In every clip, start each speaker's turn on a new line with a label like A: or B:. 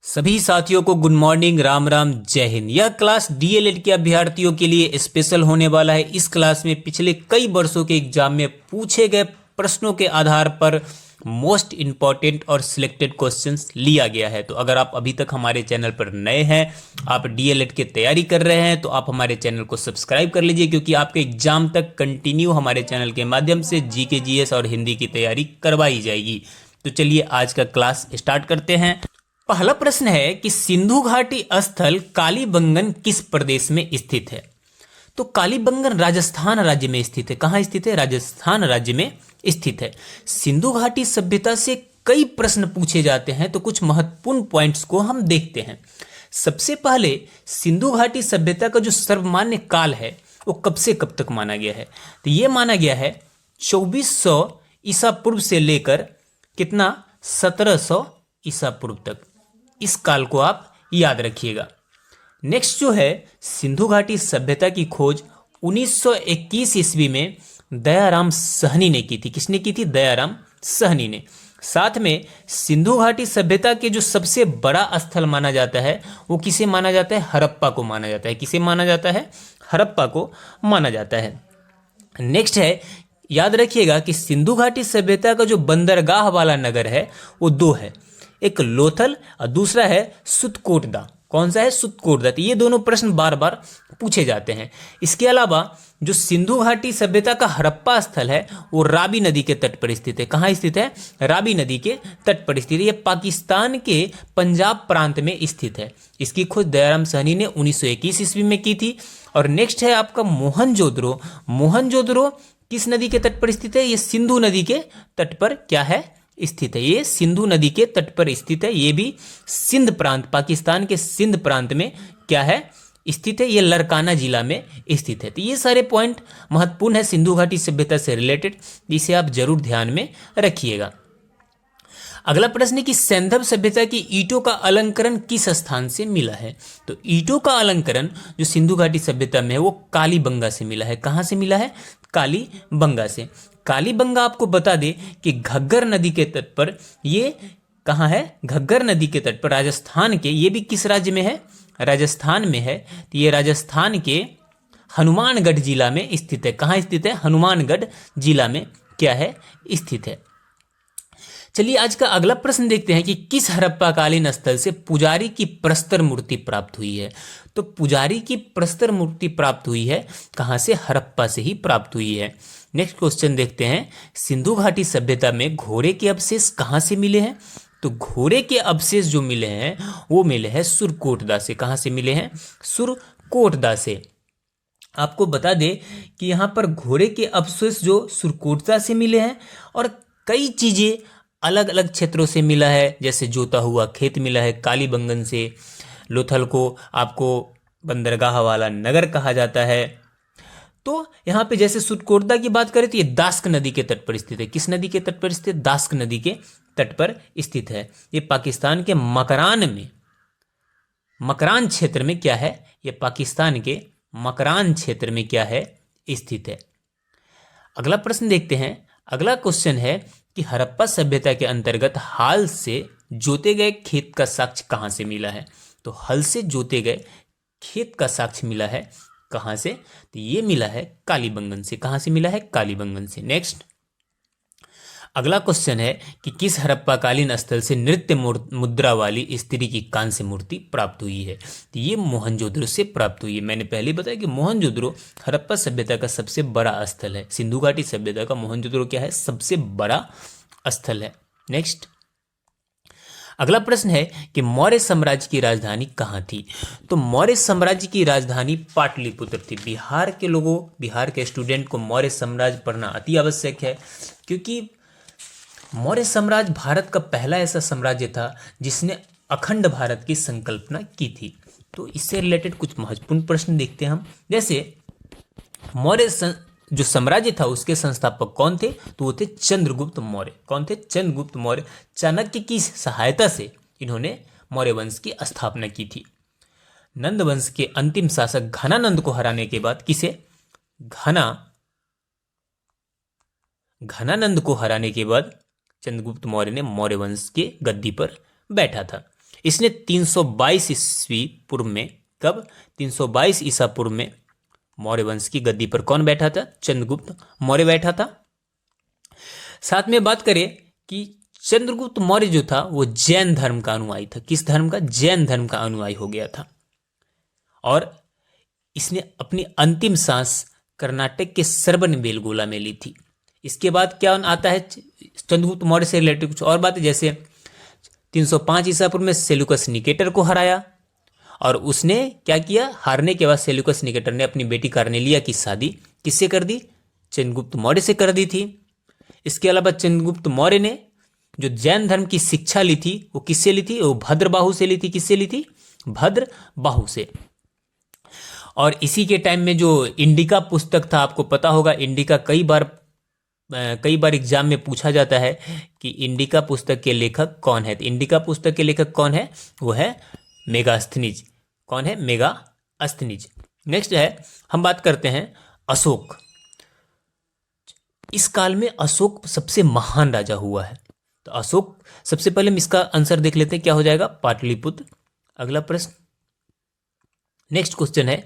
A: सभी साथियों को गुड मॉर्निंग, राम राम, जय हिंद। यह क्लास डीएलएड के अभ्यर्थियों के लिए स्पेशल होने वाला है। इस क्लास में पिछले कई वर्षों के एग्जाम में पूछे गए प्रश्नों के आधार पर मोस्ट इंपॉर्टेंट और सिलेक्टेड क्वेश्चंस लिया गया है। तो अगर आप अभी तक हमारे चैनल पर नए हैं, आप डीएलएड की तैयारी कर रहे हैं, तो आप हमारे चैनल को सब्सक्राइब कर लीजिए, क्योंकि आपके एग्जाम तक कंटिन्यू हमारे चैनल के माध्यम से जीके जीएस और हिंदी की तैयारी करवाई जाएगी। तो चलिए आज का क्लास स्टार्ट करते हैं। पहला प्रश्न है कि सिंधु घाटी स्थल कालीबंगन किस प्रदेश में स्थित है? तो कालीबंगन राजस्थान राज्य में स्थित है। कहाँ स्थित है? राजस्थान राज्य में स्थित है। सिंधु घाटी सभ्यता से कई प्रश्न पूछे जाते हैं, तो कुछ महत्वपूर्ण पॉइंट्स को हम देखते हैं। सबसे पहले सिंधु घाटी सभ्यता का जो सर्वमान्य काल है वो कब से कब तक माना गया है? तो ये माना गया है 2400 ईसा पूर्व से लेकर कितना 1700 ईसा पूर्व तक। इस काल को आप याद रखिएगा। नेक्स्ट जो है, सिंधु घाटी सभ्यता की खोज 1921 ईस्वी में दयाराम सहनी ने की थी। किसने की थी? दयाराम सहनी ने। साथ में सिंधु घाटी सभ्यता के जो सबसे बड़ा स्थल माना जाता है वो किसे माना जाता है? हड़प्पा को माना जाता है। किसे माना जाता है? हड़प्पा को माना जाता है। नेक्स्ट है, याद रखिएगा कि सिंधु घाटी सभ्यता का जो बंदरगाह वाला नगर है वो दो है, एक लोथल और दूसरा है सुतकोटदा। कौन सा है? सुतकोटदा। तो ये दोनों प्रश्न बार बार पूछे जाते हैं। इसके अलावा जो सिंधु घाटी सभ्यता का हड़प्पा स्थल है वो रावी नदी के तट पर स्थित है। कहाँ स्थित है? रावी नदी के तट पर स्थित है। ये पाकिस्तान के पंजाब प्रांत में स्थित है। इसकी खोज दयाराम सहनी ने 1921 ईस्वी में की थी। और नेक्स्ट है आपका मोहनजोदड़ो। मोहनजोदड़ो किस नदी के तट पर स्थित है? ये सिंधु नदी के तट पर क्या है? स्थित है। ये सिंधु नदी के तट पर स्थित है। ये भी सिंध प्रांत, पाकिस्तान के सिंध प्रांत में क्या है? स्थित है। ये लरकाना जिला में स्थित है। तो ये सारे पॉइंट महत्वपूर्ण है सिंधु घाटी सभ्यता से रिलेटेड, इसे आप जरूर ध्यान में रखिएगा। अगला प्रश्न है कि सैंधव सभ्यता की ईंटों का अलंकरण किस स्थान से मिला है? तो ईंटों का अलंकरण जो सिंधु घाटी सभ्यता में है वो कालीबंगा से मिला है। कहाँ से मिला है? कालीबंगा से। कालीबंगा आपको बता दे कि घग्गर नदी के तट पर, ये कहाँ है? घग्गर नदी के तट पर, राजस्थान के। ये भी किस राज्य में है? राजस्थान में है। तो ये राजस्थान के हनुमानगढ़ जिला में स्थित है। कहाँ स्थित है? हनुमानगढ़ जिला में क्या है? स्थित है। चलिए आज का अगला प्रश्न देखते हैं कि किस हड़प्पाकालीन स्थल से पुजारी की प्रस्तर मूर्ति प्राप्त हुई है? तो पुजारी की प्रस्तर मूर्ति प्राप्त हुई है कहाँ से? हड़प्पा से ही प्राप्त हुई है। नेक्स्ट क्वेश्चन देखते हैं, सिंधु घाटी सभ्यता में घोड़े के अवशेष कहाँ से मिले हैं? तो घोड़े के अवशेष जो मिले हैं वो मिले हैं सुरकोटदा से। कहाँ से मिले हैं? सुरकोटदा से। आपको बता दें कि यहाँ पर घोड़े के अवशेष जो सुरकोटदा से मिले हैं, और कई चीजें अलग अलग क्षेत्रों से मिला है, जैसे जोता हुआ खेत मिला है कालीबंगन से। लोथल को आपको बंदरगाह वाला नगर कहा जाता है। तो यहाँ पे जैसे सुरकोटदा की बात करें तो ये दास्क नदी के तट पर स्थित है। किस नदी के तट पर स्थित? दास्क नदी के तट पर स्थित है। ये पाकिस्तान के मकरान में, मकरान क्षेत्र में क्या है? ये पाकिस्तान के मकरान क्षेत्र में क्या है? स्थित है। अगला प्रश्न देखते हैं। अगला क्वेश्चन है कि हड़प्पा सभ्यता के अंतर्गत हाल से जोते गए खेत का साक्ष्य कहाँ से मिला है? तो हल से जोते गए खेत का साक्ष्य मिला है कहाँ से? तो ये मिला है कालीबंगन से। कहाँ से मिला है? कालीबंगन से। नेक्स्ट अगला क्वेश्चन है कि किस हड़प्पाकालीन स्थल से नृत्य मुद्रा वाली स्त्री की कांस्य मूर्ति प्राप्त हुई है? तो ये मोहनजोदड़ो से प्राप्त हुई है। मैंने पहले बताया कि मोहनजोदड़ो हड़प्पा सभ्यता का सबसे बड़ा स्थल है। सिंधु घाटी सभ्यता का मोहनजोदड़ो क्या है? सबसे बड़ा स्थल है। नेक्स्ट अगला प्रश्न है कि मौर्य साम्राज्य की राजधानी कहाँ थी? तो मौर्य साम्राज्य की राजधानी पाटलिपुत्र थी। बिहार के लोगों, बिहार के स्टूडेंट को मौर्य साम्राज्य पढ़ना अति आवश्यक है, क्योंकि मौर्य साम्राज्य भारत का पहला ऐसा साम्राज्य था जिसने अखंड भारत की संकल्पना की थी। तो इससे रिलेटेड कुछ महत्वपूर्ण प्रश्न देखते हैं हम। जैसे मौर्य जो साम्राज्य था उसके संस्थापक कौन थे? तो वो थे चंद्रगुप्त मौर्य। कौन थे? चंद्रगुप्त मौर्य। चाणक्य की सहायता से इन्होंने मौर्य वंश की स्थापना की थी। नंद वंश के अंतिम शासक घनानंद को हराने के बाद, किसे? घनानंद को हराने के बाद चंद्रगुप्त मौर्य ने मौर्य वंश के गद्दी पर बैठा था। इसने 322 ईस्वी पूर्व में, कब, 322 ईसा पूर्व में मौर्य वंश की गद्दी पर कौन बैठा था? चंद्रगुप्त मौर्य बैठा था। साथ में बात करें कि चंद्रगुप्त मौर्य जो था वो जैन धर्म का अनुयायी था। किस धर्म का? जैन धर्म का अनुयायी हो गया था। और इसने अपनी अंतिम सांस कर्नाटक के श्रवणबेलगोला में ली थी। इसके बाद क्या आता है चंद्रगुप्त मौर्य से रिलेटेड कुछ और बातें, जैसे 305 ईसा पूर्व में सेल्यूकस निकेटर को हराया, और उसने क्या किया? हारने के बाद सेल्यूकस निकेटर ने अपनी बेटी कार्नेलिया की शादी किससे कर दी? चंद्रगुप्त मौर्य से कर दी थी। इसके अलावा चंद्रगुप्त मौर्य ने जो जैन धर्म की शिक्षा ली थी वो किससे ली थी? वो भद्रबाहु से ली थी। किससे ली थी? भद्रबाहु से। और इसी के टाइम में जो इंडिका पुस्तक था, आपको पता होगा इंडिका कई बार एग्जाम में पूछा जाता है कि इंडिका पुस्तक के लेखक कौन है। तो इंडिका पुस्तक के लेखक कौन है? वो है मेगास्थनीज। कौन है? मेगास्थनीज। नेक्स्ट है, हम बात करते हैं अशोक। इस काल में अशोक सबसे महान राजा हुआ है। तो अशोक, सबसे पहले हम इसका आंसर देख लेते हैं, क्या हो जाएगा? पाटलिपुत्र। अगला प्रश्न, नेक्स्ट क्वेश्चन है,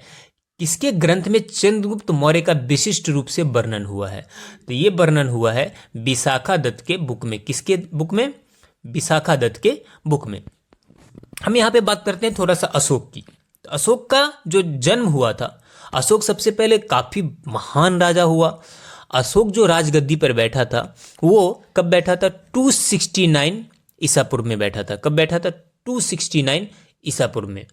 A: किसके ग्रंथ में चंद्रगुप्त मौर्य का विशिष्ट रूप से वर्णन हुआ है? तो ये वर्णन हुआ है विशाखा दत्त के बुक में। किसके बुक में? विशाखा दत्त के बुक में। हम यहाँ पे बात करते हैं थोड़ा सा अशोक की। तो अशोक का जो जन्म हुआ था, अशोक सबसे पहले काफी महान राजा हुआ। अशोक जो राजगद्दी पर बैठा था वो कब बैठा था? 269 ईसा पूर्व में बैठा था। कब बैठा था? 269 ईसा पूर्व में।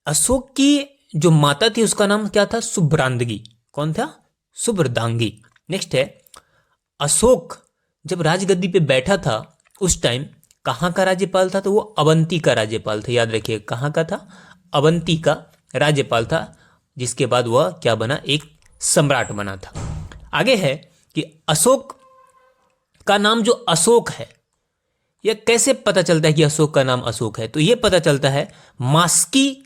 A: अशोक की जो माता थी उसका नाम क्या था? सुभ्रांगी। कौन था? सुभ्रदांगी। नेक्स्ट है, अशोक जब राजगद्दी पे बैठा था उस टाइम कहाँ का राज्यपाल था? तो वो अवंती का राज्यपाल था। याद रखिए, कहाँ का था? अवंती का राज्यपाल था, जिसके बाद वह क्या बना? एक सम्राट बना था। आगे है कि अशोक का नाम जो अशोक है, यह कैसे पता चलता है कि अशोक का नाम अशोक है? तो यह पता चलता है मास्की,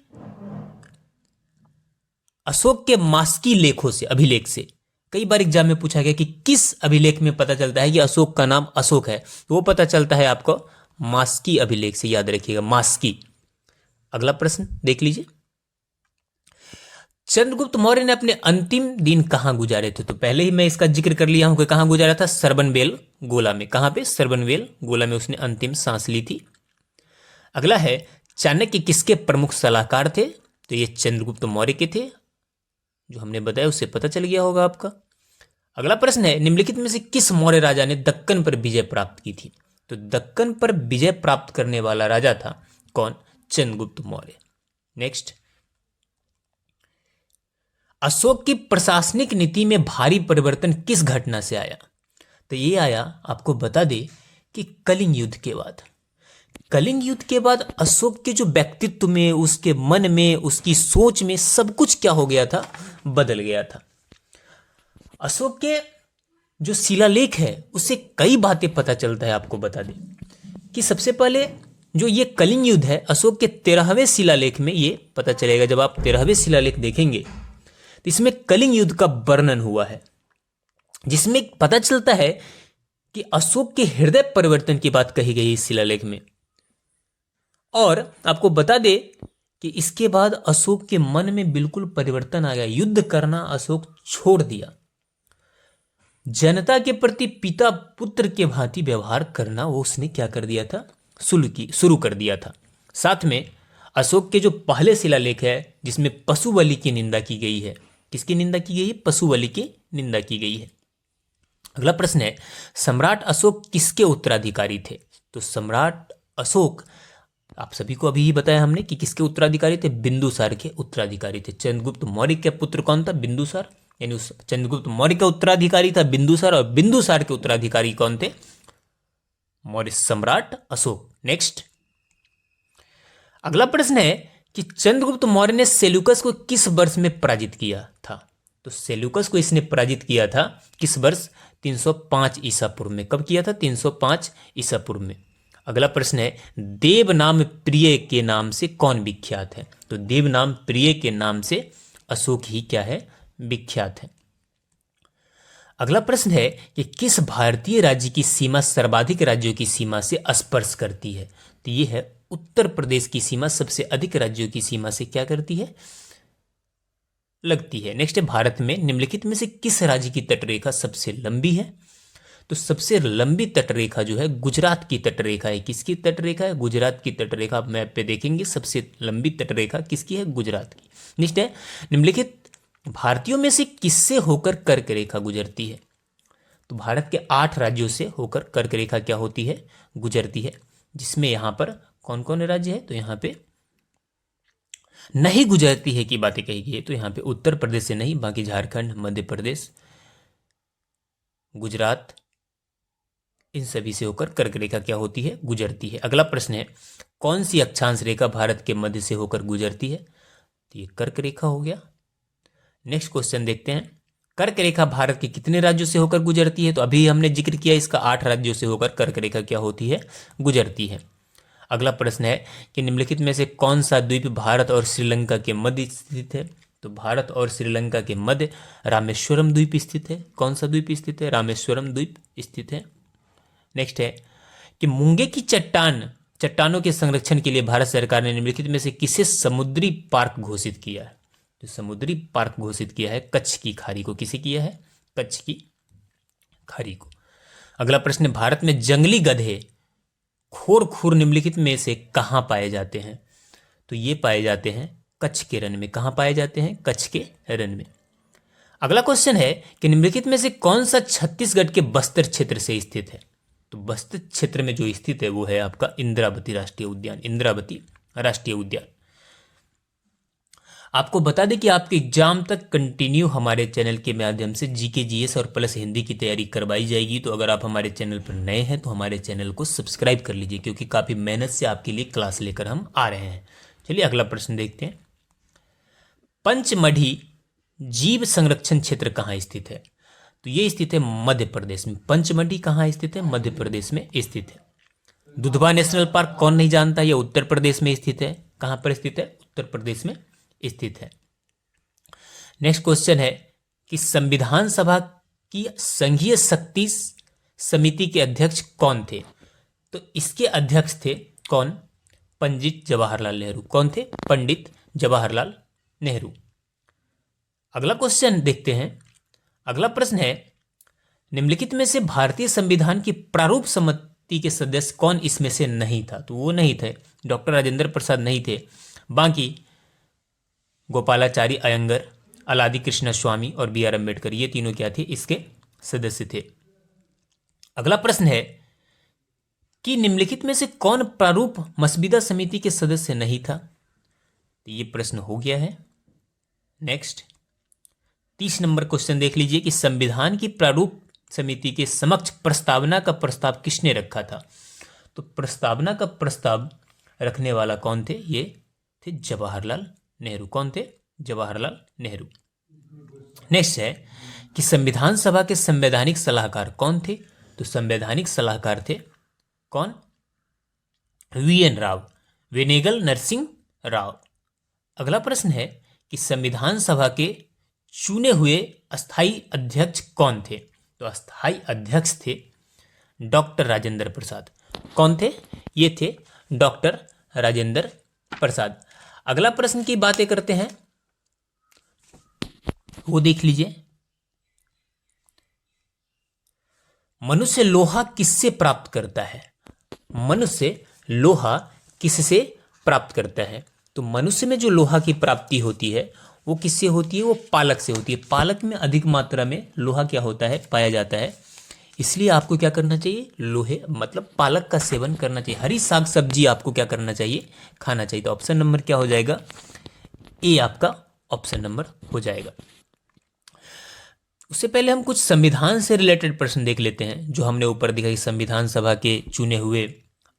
A: अशोक के मास्की लेखों से, अभिलेख से। कई बार एग्जाम में पूछा गया कि किस अभिलेख में पता चलता है कि अशोक का नाम अशोक है? तो वो पता चलता है आपको मास्की अभिलेख से। याद रखिएगा, मास्की। अगला प्रश्न देख लीजिए, चंद्रगुप्त मौर्य ने अपने अंतिम दिन कहां गुजारे थे? तो पहले ही मैं इसका जिक्र कर लिया हूं कि कहां गुजारा था? श्रवणबेल गोला में। कहां पे? श्रवणबेल गोला में उसने अंतिम सांस ली थी। अगला है, चाणक्य किसके प्रमुख सलाहकार थे? तो ये चंद्रगुप्त मौर्य के थे। जो हमने बताया उससे पता चल गया होगा आपका। अगला प्रश्न है, निम्नलिखित में से किस मौर्य राजा ने दक्कन पर विजय प्राप्त की थी? तो दक्कन पर विजय प्राप्त करने वाला राजा था कौन? चंद्रगुप्त मौर्य। नेक्स्ट, अशोक की प्रशासनिक नीति में भारी परिवर्तन किस घटना से आया? तो ये आया, आपको बता दे कि कलिंग युद्ध के बाद। कलिंग युद्ध के बाद अशोक के जो व्यक्तित्व में, उसके मन में, उसकी सोच में सब कुछ क्या हो गया था? बदल गया था। अशोक के जो शिलालेख है उससे कई बातें पता चलता है। आपको बता दें कि सबसे पहले जो ये कलिंग युद्ध है, अशोक के 13वें शिलालेख में ये पता चलेगा। जब आप 13वें शिलालेख देखेंगे तो इसमें कलिंग युद्ध का वर्णन हुआ है, जिसमें पता चलता है कि अशोक के हृदय परिवर्तन की बात कही गई इस शिलालेख में। और आपको बता दे कि इसके बाद अशोक के मन में बिल्कुल परिवर्तन आ गया। युद्ध करना अशोक छोड़ दिया। जनता के प्रति पिता पुत्र के भांति व्यवहार करना वो उसने क्या कर दिया था? शुरू कर दिया था। साथ में अशोक के जो पहले शिलालेख है जिसमें पशु बलि की निंदा की गई है। किसकी निंदा की गई है? पशु बलि की निंदा की गई है। अगला प्रश्न है, सम्राट अशोक किसके उत्तराधिकारी थे? तो सम्राट अशोक, आप सभी को अभी ही बताया हमने कि किसके उत्तराधिकारी थे? बिंदुसार के उत्तराधिकारी थे। चंद्रगुप्त मौर्य के पुत्र कौन था? बिंदुसार। यानी उस चंद्रगुप्त मौर्य का उत्तराधिकारी था बिंदुसार, और बिंदुसार के उत्तराधिकारी कौन थे? मौर्य सम्राट अशोक। नेक्स्ट, अगला प्रश्न है कि चंद्रगुप्त मौर्य ने सेल्यूकस को किस वर्ष में पराजित किया था? तो सेल्यूकस को इसने पराजित किया था किस वर्ष? 305 ईसा पूर्व में। कब किया था? 305 ईसा पूर्व में। अगला प्रश्न है, देवनाम प्रिय के नाम से कौन विख्यात है? तो देवनाम प्रिय के नाम से अशोक ही क्या है? विख्यात है। अगला प्रश्न है कि किस भारतीय राज्य की सीमा सर्वाधिक राज्यों की सीमा से स्पर्श करती है? तो ये है उत्तर प्रदेश की सीमा सबसे अधिक राज्यों की सीमा से क्या करती है? लगती है। नेक्स्ट है, भारत में निम्नलिखित में से किस राज्य की तटरेखा सबसे लंबी है? तो सबसे लंबी तटरेखा जो है गुजरात की तटरेखा है। किसकी तटरेखा है? गुजरात की तटरेखा। आप मैप पे देखेंगे सबसे लंबी तटरेखा किसकी है? गुजरात की। नेक्स्ट है, निम्नलिखित भारतीयों में से किससे होकर कर्क रेखा गुजरती है? तो भारत के 8 राज्यों से होकर कर्क रेखा क्या होती है? गुजरती है। जिसमें यहां पर कौन कौन राज्य है? तो यहां पे नहीं गुजरती है की बातें कही गई है। तो यहां पे उत्तर प्रदेश से नहीं, बाकी झारखंड, मध्य प्रदेश, गुजरात, इन सभी से होकर कर्क रेखा क्या होती है? गुजरती है। अगला प्रश्न है, कौन सी अक्षांश रेखा भारत के मध्य से होकर गुजरती है? तो ये कर्क रेखा हो गया। नेक्स्ट क्वेश्चन देखते हैं, कर्क रेखा भारत के कितने राज्यों से होकर गुजरती है? तो अभी हमने जिक्र किया इसका, 8 राज्यों से होकर कर्क रेखा क्या होती है? गुजरती है। अगला प्रश्न है कि निम्नलिखित में से कौन सा द्वीप भारत और श्रीलंका के मध्य स्थित है? तो भारत और श्रीलंका के मध्य रामेश्वरम द्वीप स्थित है। कौन सा द्वीप स्थित है? रामेश्वरम द्वीप स्थित है। नेक्स्ट है कि मूंगे की चट्टानों के संरक्षण के लिए भारत सरकार ने निम्नलिखित में से किसे समुद्री पार्क घोषित किया है? तो समुद्री पार्क घोषित किया है कच्छ की खाड़ी को। किसे किया है? कच्छ की खाड़ी को। अगला प्रश्न है, भारत में जंगली गधे खोर निम्नलिखित में से कहां पाए जाते हैं? तो ये पाए जाते हैं कच्छ के रण में। कहां पाए जाते हैं? कच्छ के रण में। अगला क्वेश्चन है कि निम्नलिखित में से कौन सा छत्तीसगढ़ के बस्तर क्षेत्र से स्थित है? तो बस्तर क्षेत्र में जो स्थित है वो है आपका इंद्रावती राष्ट्रीय उद्यान। इंद्रावती राष्ट्रीय उद्यान। आपको बता दें कि आपके एग्जाम तक कंटिन्यू हमारे चैनल के माध्यम से जीके जीएस और प्लस हिंदी की तैयारी करवाई जाएगी। तो अगर आप हमारे चैनल पर नए हैं तो हमारे चैनल को सब्सक्राइब कर लीजिए, क्योंकि काफ़ी मेहनत से आपके लिए क्लास लेकर हम आ रहे हैं। चलिए अगला प्रश्न देखते हैं, पंचमढ़ी जीव संरक्षण क्षेत्र कहाँ स्थित है? तो ये स्थित है मध्य प्रदेश में। पंचमढ़ी कहाँ स्थित है? मध्य प्रदेश में स्थित है। दुधवा नेशनल पार्क कौन नहीं जानता? यह उत्तर प्रदेश में स्थित है। कहां पर स्थित है? उत्तर प्रदेश में स्थित है। नेक्स्ट क्वेश्चन है कि संविधान सभा की संघीय शक्ति समिति के अध्यक्ष कौन थे? तो इसके अध्यक्ष थे कौन? पंडित जवाहरलाल नेहरू। कौन थे? पंडित जवाहरलाल नेहरू। अगला क्वेश्चन देखते हैं। अगला प्रश्न है, निम्नलिखित में से भारतीय संविधान की प्रारूप समिति के सदस्य कौन इसमें से नहीं था? तो वो नहीं थे, डॉक्टर राजेंद्र प्रसाद नहीं थे। बाकी गोपालाचारी अयंगर, अलादी कृष्ण स्वामी और बी आर अम्बेडकर, ये तीनों क्या थे? इसके सदस्य थे। अगला प्रश्न है कि निम्नलिखित में से कौन प्रारूप मसविदा समिति के सदस्य नहीं था? तो ये प्रश्न हो गया है। नेक्स्ट 30 नंबर क्वेश्चन देख लीजिए कि संविधान की प्रारूप समिति के समक्ष प्रस्तावना का प्रस्ताव किसने रखा था? तो प्रस्तावना का प्रस्ताव रखने वाला कौन थे? ये थे जवाहरलाल नेहरू। कौन थे? जवाहरलाल नेहरू। नेक्स्ट है कि संविधान सभा के संवैधानिक सलाहकार कौन थे? तो संवैधानिक सलाहकार थे कौन? वीएन राव, वेनेगल नरसिंह राव। अगला प्रश्न है कि संविधान सभा के चुने हुए अस्थाई अध्यक्ष कौन थे? तो अस्थाई अध्यक्ष थे डॉक्टर राजेंद्र प्रसाद। कौन थे? ये थे डॉक्टर राजेंद्र प्रसाद। अगला प्रश्न की बातें करते हैं, वो देख लीजिए। मनुष्य लोहा किससे प्राप्त करता है? मनुष्य लोहा किससे प्राप्त करता है? तो मनुष्य में जो लोहा की प्राप्ति होती है वो किससे होती है? वो पालक से होती है। पालक में अधिक मात्रा में लोहा क्या होता है? पाया जाता है। इसलिए आपको क्या करना चाहिए? लोहे मतलब पालक का सेवन करना चाहिए। हरी साग सब्जी आपको क्या करना चाहिए? खाना चाहिए। तो ऑप्शन नंबर क्या हो जाएगा? ए आपका ऑप्शन नंबर हो जाएगा। उससे पहले हम कुछ संविधान से रिलेटेड प्रश्न देख लेते हैं, जो हमने ऊपर दिखाई संविधान सभा के चुने हुए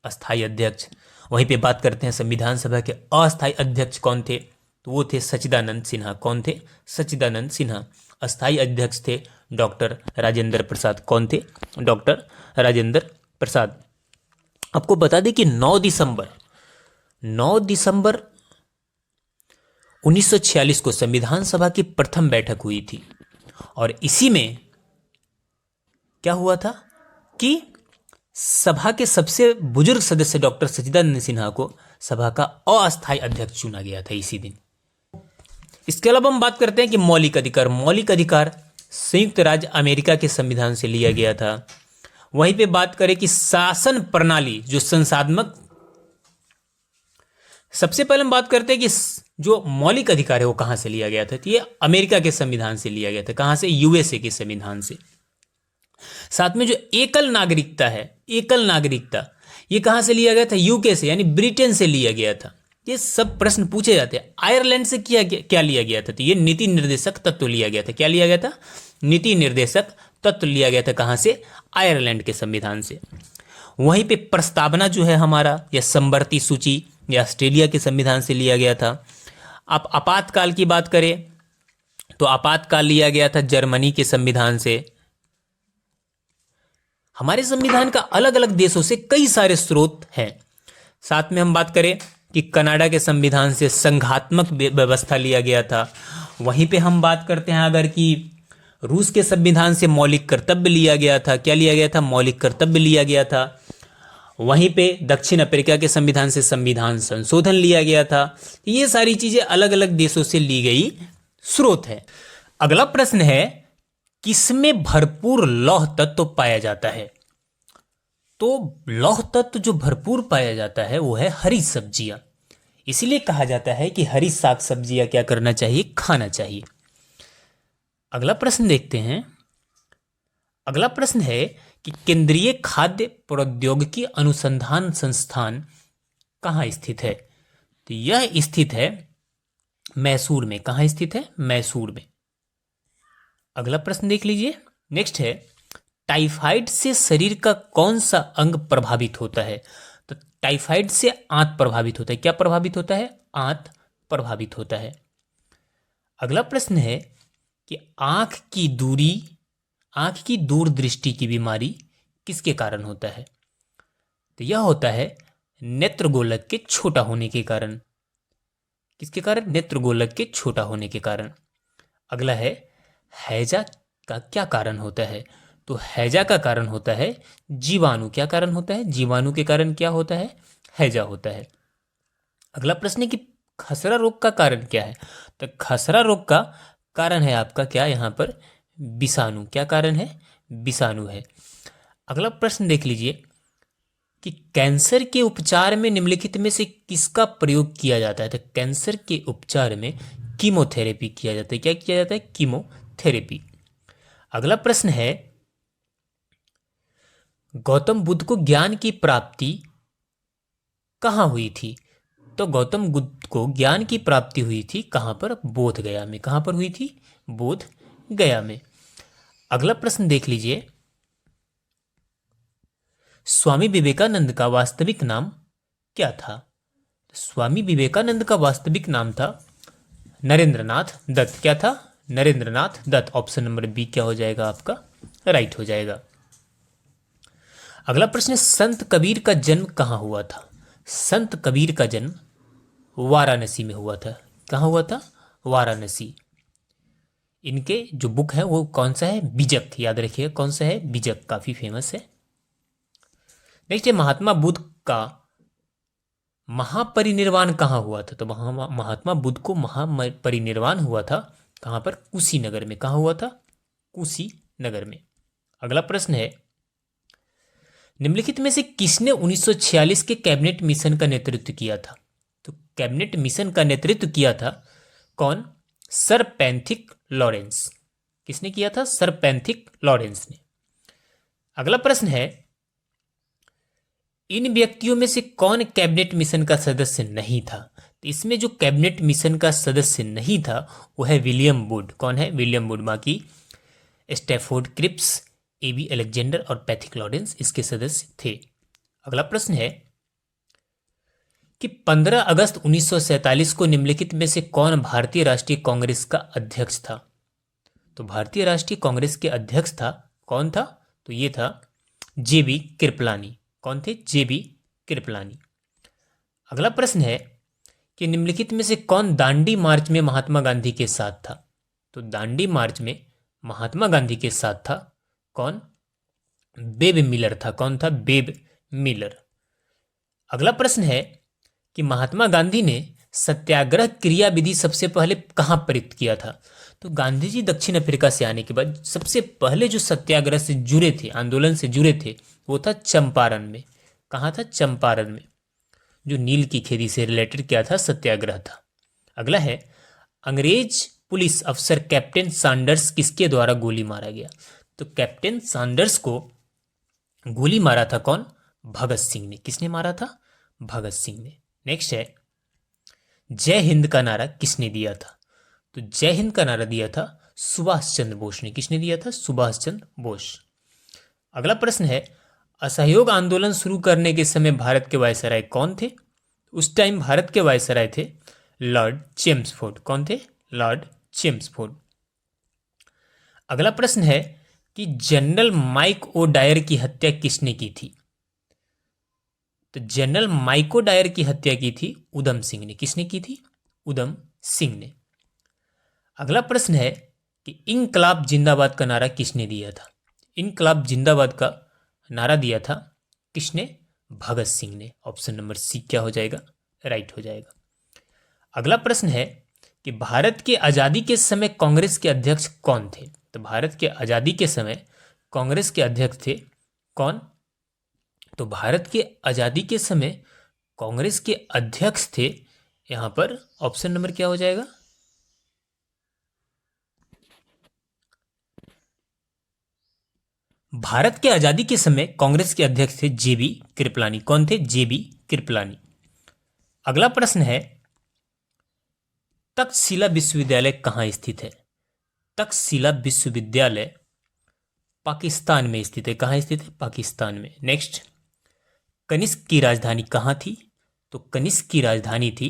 A: अस्थायी अध्यक्ष। वहीं पे बात करते हैं संविधान सभा के अस्थायी अध्यक्ष कौन थे? तो वो थे सच्चिदानंद सिन्हा। कौन थे? सच्चिदानंद सिन्हा। अस्थायी अध्यक्ष थे डॉक्टर राजेंद्र प्रसाद। कौन थे? डॉक्टर राजेंद्र प्रसाद। आपको बता दें कि 9 दिसंबर 1946 को संविधान सभा की प्रथम बैठक हुई थी और इसी में क्या हुआ था कि सभा के सबसे बुजुर्ग सदस्य डॉक्टर सच्चिदानंद सिन्हा को सभा का अस्थायी अध्यक्ष चुना गया था इसी दिन। इसके अलावा हम बात करते हैं कि मौलिक अधिकार। मौलिक अधिकार संयुक्त राज्य अमेरिका के संविधान से लिया गया था। वहीं पे बात करें कि शासन प्रणाली जो संसाधनात्मक, सबसे पहले हम बात करते हैं कि जो मौलिक अधिकार है वो कहां से लिया गया था। तो ये अमेरिका के संविधान से लिया गया था। कहां से? यूएसए के संविधान से। साथ में जो एकल नागरिकता है, एकल नागरिकता, ये कहां से लिया गया था? यूके से, यानी ब्रिटेन से लिया गया था। ये सब प्रश्न पूछे जाते हैं। आयरलैंड से क्या लिया गया था? तो ये नीति निर्देशक तत्व लिया गया था। क्या लिया गया था? नीति निर्देशक तत्व लिया गया था। कहां से? आयरलैंड के संविधान से। वहीं पे प्रस्तावना जो है हमारा, या समवर्ती सूची, या ऑस्ट्रेलिया के संविधान से लिया गया था। आप आपातकाल की बात करें तो आपातकाल लिया गया था जर्मनी के संविधान से। हमारे संविधान का अलग अलग देशों से कई सारे स्रोत हैं। साथ में हम बात करें कि कनाडा के संविधान से संघात्मक व्यवस्था लिया गया था। वहीं पे हम बात करते हैं अगर कि रूस के संविधान से मौलिक कर्तव्य लिया गया था। क्या लिया गया था? मौलिक कर्तव्य लिया गया था। वहीं पे दक्षिण अफ्रीका के संविधान से संविधान संशोधन लिया गया था। ये सारी चीजें अलग अलग देशों से ली गई स्रोत है। अगला प्रश्न है, किसमें भरपूर लौह तत्व पाया जाता है? तो लौह तत्व जो भरपूर पाया जाता है वो है हरी सब्जियां। इसीलिए कहा जाता है कि हरी साग सब्जियां क्या करना चाहिए? खाना चाहिए। अगला प्रश्न देखते हैं। अगला प्रश्न है कि केंद्रीय खाद्य प्रौद्योगिकी अनुसंधान संस्थान कहाँ स्थित है? तो यह स्थित है मैसूर में। कहाँ स्थित है? मैसूर में। अगला प्रश्न देख लीजिए। नेक्स्ट है, टाइफाइड से शरीर का कौन सा अंग प्रभावित होता है? तो टाइफाइड से आंत प्रभावित होता है। क्या प्रभावित होता है? आंत प्रभावित होता है। अगला प्रश्न है कि आंख की दूरदृष्टि की बीमारी किसके कारण होता है? तो यह होता है नेत्रगोलक के छोटा होने के कारण। किसके कारण? नेत्रगोलक के छोटा होने के कारण। अगला है, हैजा का क्या कारण होता है? तो हैजा का कारण होता है जीवाणु। क्या कारण होता है? जीवाणु के कारण क्या होता है? हैजा होता है। अगला प्रश्न है कि खसरा रोग का कारण क्या है? तो खसरा रोग का कारण है आपका क्या? यहाँ पर विषाणु। क्या कारण है? विषाणु है। अगला प्रश्न देख लीजिए कि कैंसर के उपचार में निम्नलिखित में से किसका प्रयोग किया जाता है? तो कैंसर के उपचार में कीमोथेरेपी किया जाता है। क्या किया जाता है? कीमोथेरेपी। अगला प्रश्न है, गौतम बुद्ध को ज्ञान की प्राप्ति कहाँ हुई थी? तो गौतम बुद्ध को ज्ञान की प्राप्ति हुई थी कहाँ पर? बोध गया में। कहाँ पर हुई थी? बोध गया में। अगला प्रश्न देख लीजिए, स्वामी विवेकानंद का वास्तविक नाम क्या था? स्वामी विवेकानंद का वास्तविक नाम था नरेंद्रनाथ दत्त। क्या था? Narendranath Datta. Option number B क्या हो जाएगा आपका? राइट हो जाएगा। अगला प्रश्न है, संत कबीर का जन्म कहाँ हुआ था? संत कबीर का जन्म वाराणसी में हुआ था। कहाँ हुआ था? वाराणसी। इनके जो बुक है वो कौन सा है? बीजक। याद रखिएगा कौन सा है? बीजक। काफी फेमस है। नेक्स्ट है, महात्मा बुद्ध का महापरिनिर्वाण कहाँ हुआ था? तो महात्मा बुद्ध को महापरिनिर्वाण हुआ था कहाँ पर? कुशीनगर में। कहाँ हुआ था? कुशीनगर में। अगला प्रश्न है, निम्नलिखित में से किसने 1946 के कैबिनेट मिशन का नेतृत्व किया था? तो कैबिनेट मिशन का नेतृत्व किया था कौन? Sir Pethick Lawrence. किसने किया था? सर पैंथिक लॉरेंस ने। अगला प्रश्न है, इन व्यक्तियों में से कौन कैबिनेट मिशन का सदस्य नहीं था? तो इसमें जो कैबिनेट मिशन का सदस्य नहीं था वो है विलियम वुड। कौन है? William would. बाकी स्टैफोर्ड क्रिप्स, एबी अलेक्जेंडर और पैथिक लॉरेंस इसके सदस्य थे। अगला प्रश्न है कि 15 अगस्त 1947 को निम्नलिखित में से कौन भारतीय राष्ट्रीय कांग्रेस का अध्यक्ष था? तो भारतीय राष्ट्रीय कांग्रेस के अध्यक्ष था कौन था? तो ये था जेबी कृपलानी। कौन थे? जेबी कृपलानी। अगला प्रश्न है कि निम्नलिखित में से कौन दांडी मार्च में महात्मा गांधी के साथ था? तो दांडी मार्च में महात्मा गांधी के साथ था कौन? बेब मिलर था। कौन था? Babe Miller. अगला प्रश्न है कि महात्मा गांधी ने सत्याग्रह क्रिया विधि सबसे पहले कहाँ प्रयुक्त किया था? तो गांधी जी दक्षिण अफ्रीका से आने के बाद सबसे पहले जो सत्याग्रह से जुड़े थे, आंदोलन से जुड़े थे, वो था चंपारण में। कहाँ था? चंपारण में, जो नील की खेती से रिलेटेड क्या था? सत्याग्रह था। अगला है, अंग्रेज पुलिस अफसर कैप्टन सैंडर्स किसके द्वारा गोली मारा गया? तो कैप्टन सैंडर्स को गोली मारा था कौन? भगत सिंह ने। किसने मारा था? भगत सिंह ने। नेक्स्ट है, जय हिंद का नारा किसने दिया था? तो जय हिंद का नारा दिया था सुभाष चंद्र बोस ने। किसने दिया था? सुभाष चंद्र बोस। अगला प्रश्न है, असहयोग आंदोलन शुरू करने के समय भारत के वायसराय कौन थे? उस टाइम भारत के वायसराय थे लॉर्ड चेम्सफोर्ड। कौन थे? Lord Chelmsford. अगला प्रश्न है कि जनरल माइक ओ डायर की हत्या किसने की थी? तो जनरल माइक ओ डायर की हत्या की थी उधम सिंह ने। किसने की थी? उधम सिंह ने। अगला प्रश्न है कि इनकलाब जिंदाबाद का नारा किसने दिया था? इनकलाब जिंदाबाद का नारा दिया था किसने? भगत सिंह ने। ऑप्शन नंबर सी क्या हो जाएगा? राइट हो जाएगा। अगला प्रश्न है कि भारत के आजादी के समय कांग्रेस के अध्यक्ष कौन थे? तो भारत के आजादी के समय कांग्रेस के अध्यक्ष थे कौन? तो भारत के आजादी के समय कांग्रेस के अध्यक्ष थे, यहां पर ऑप्शन नंबर क्या हो जाएगा? भारत के आजादी के समय कांग्रेस के अध्यक्ष थे जेबी कृपलानी। कौन थे? जेबी कृपलानी। अगला प्रश्न है, तक्षशिला विश्वविद्यालय कहां स्थित है? तक्षशिला विश्वविद्यालय पाकिस्तान में स्थित है। कहां स्थित है? पाकिस्तान में। नेक्स्ट, कनिष्क की राजधानी कहां थी? तो कनिष्क की राजधानी थी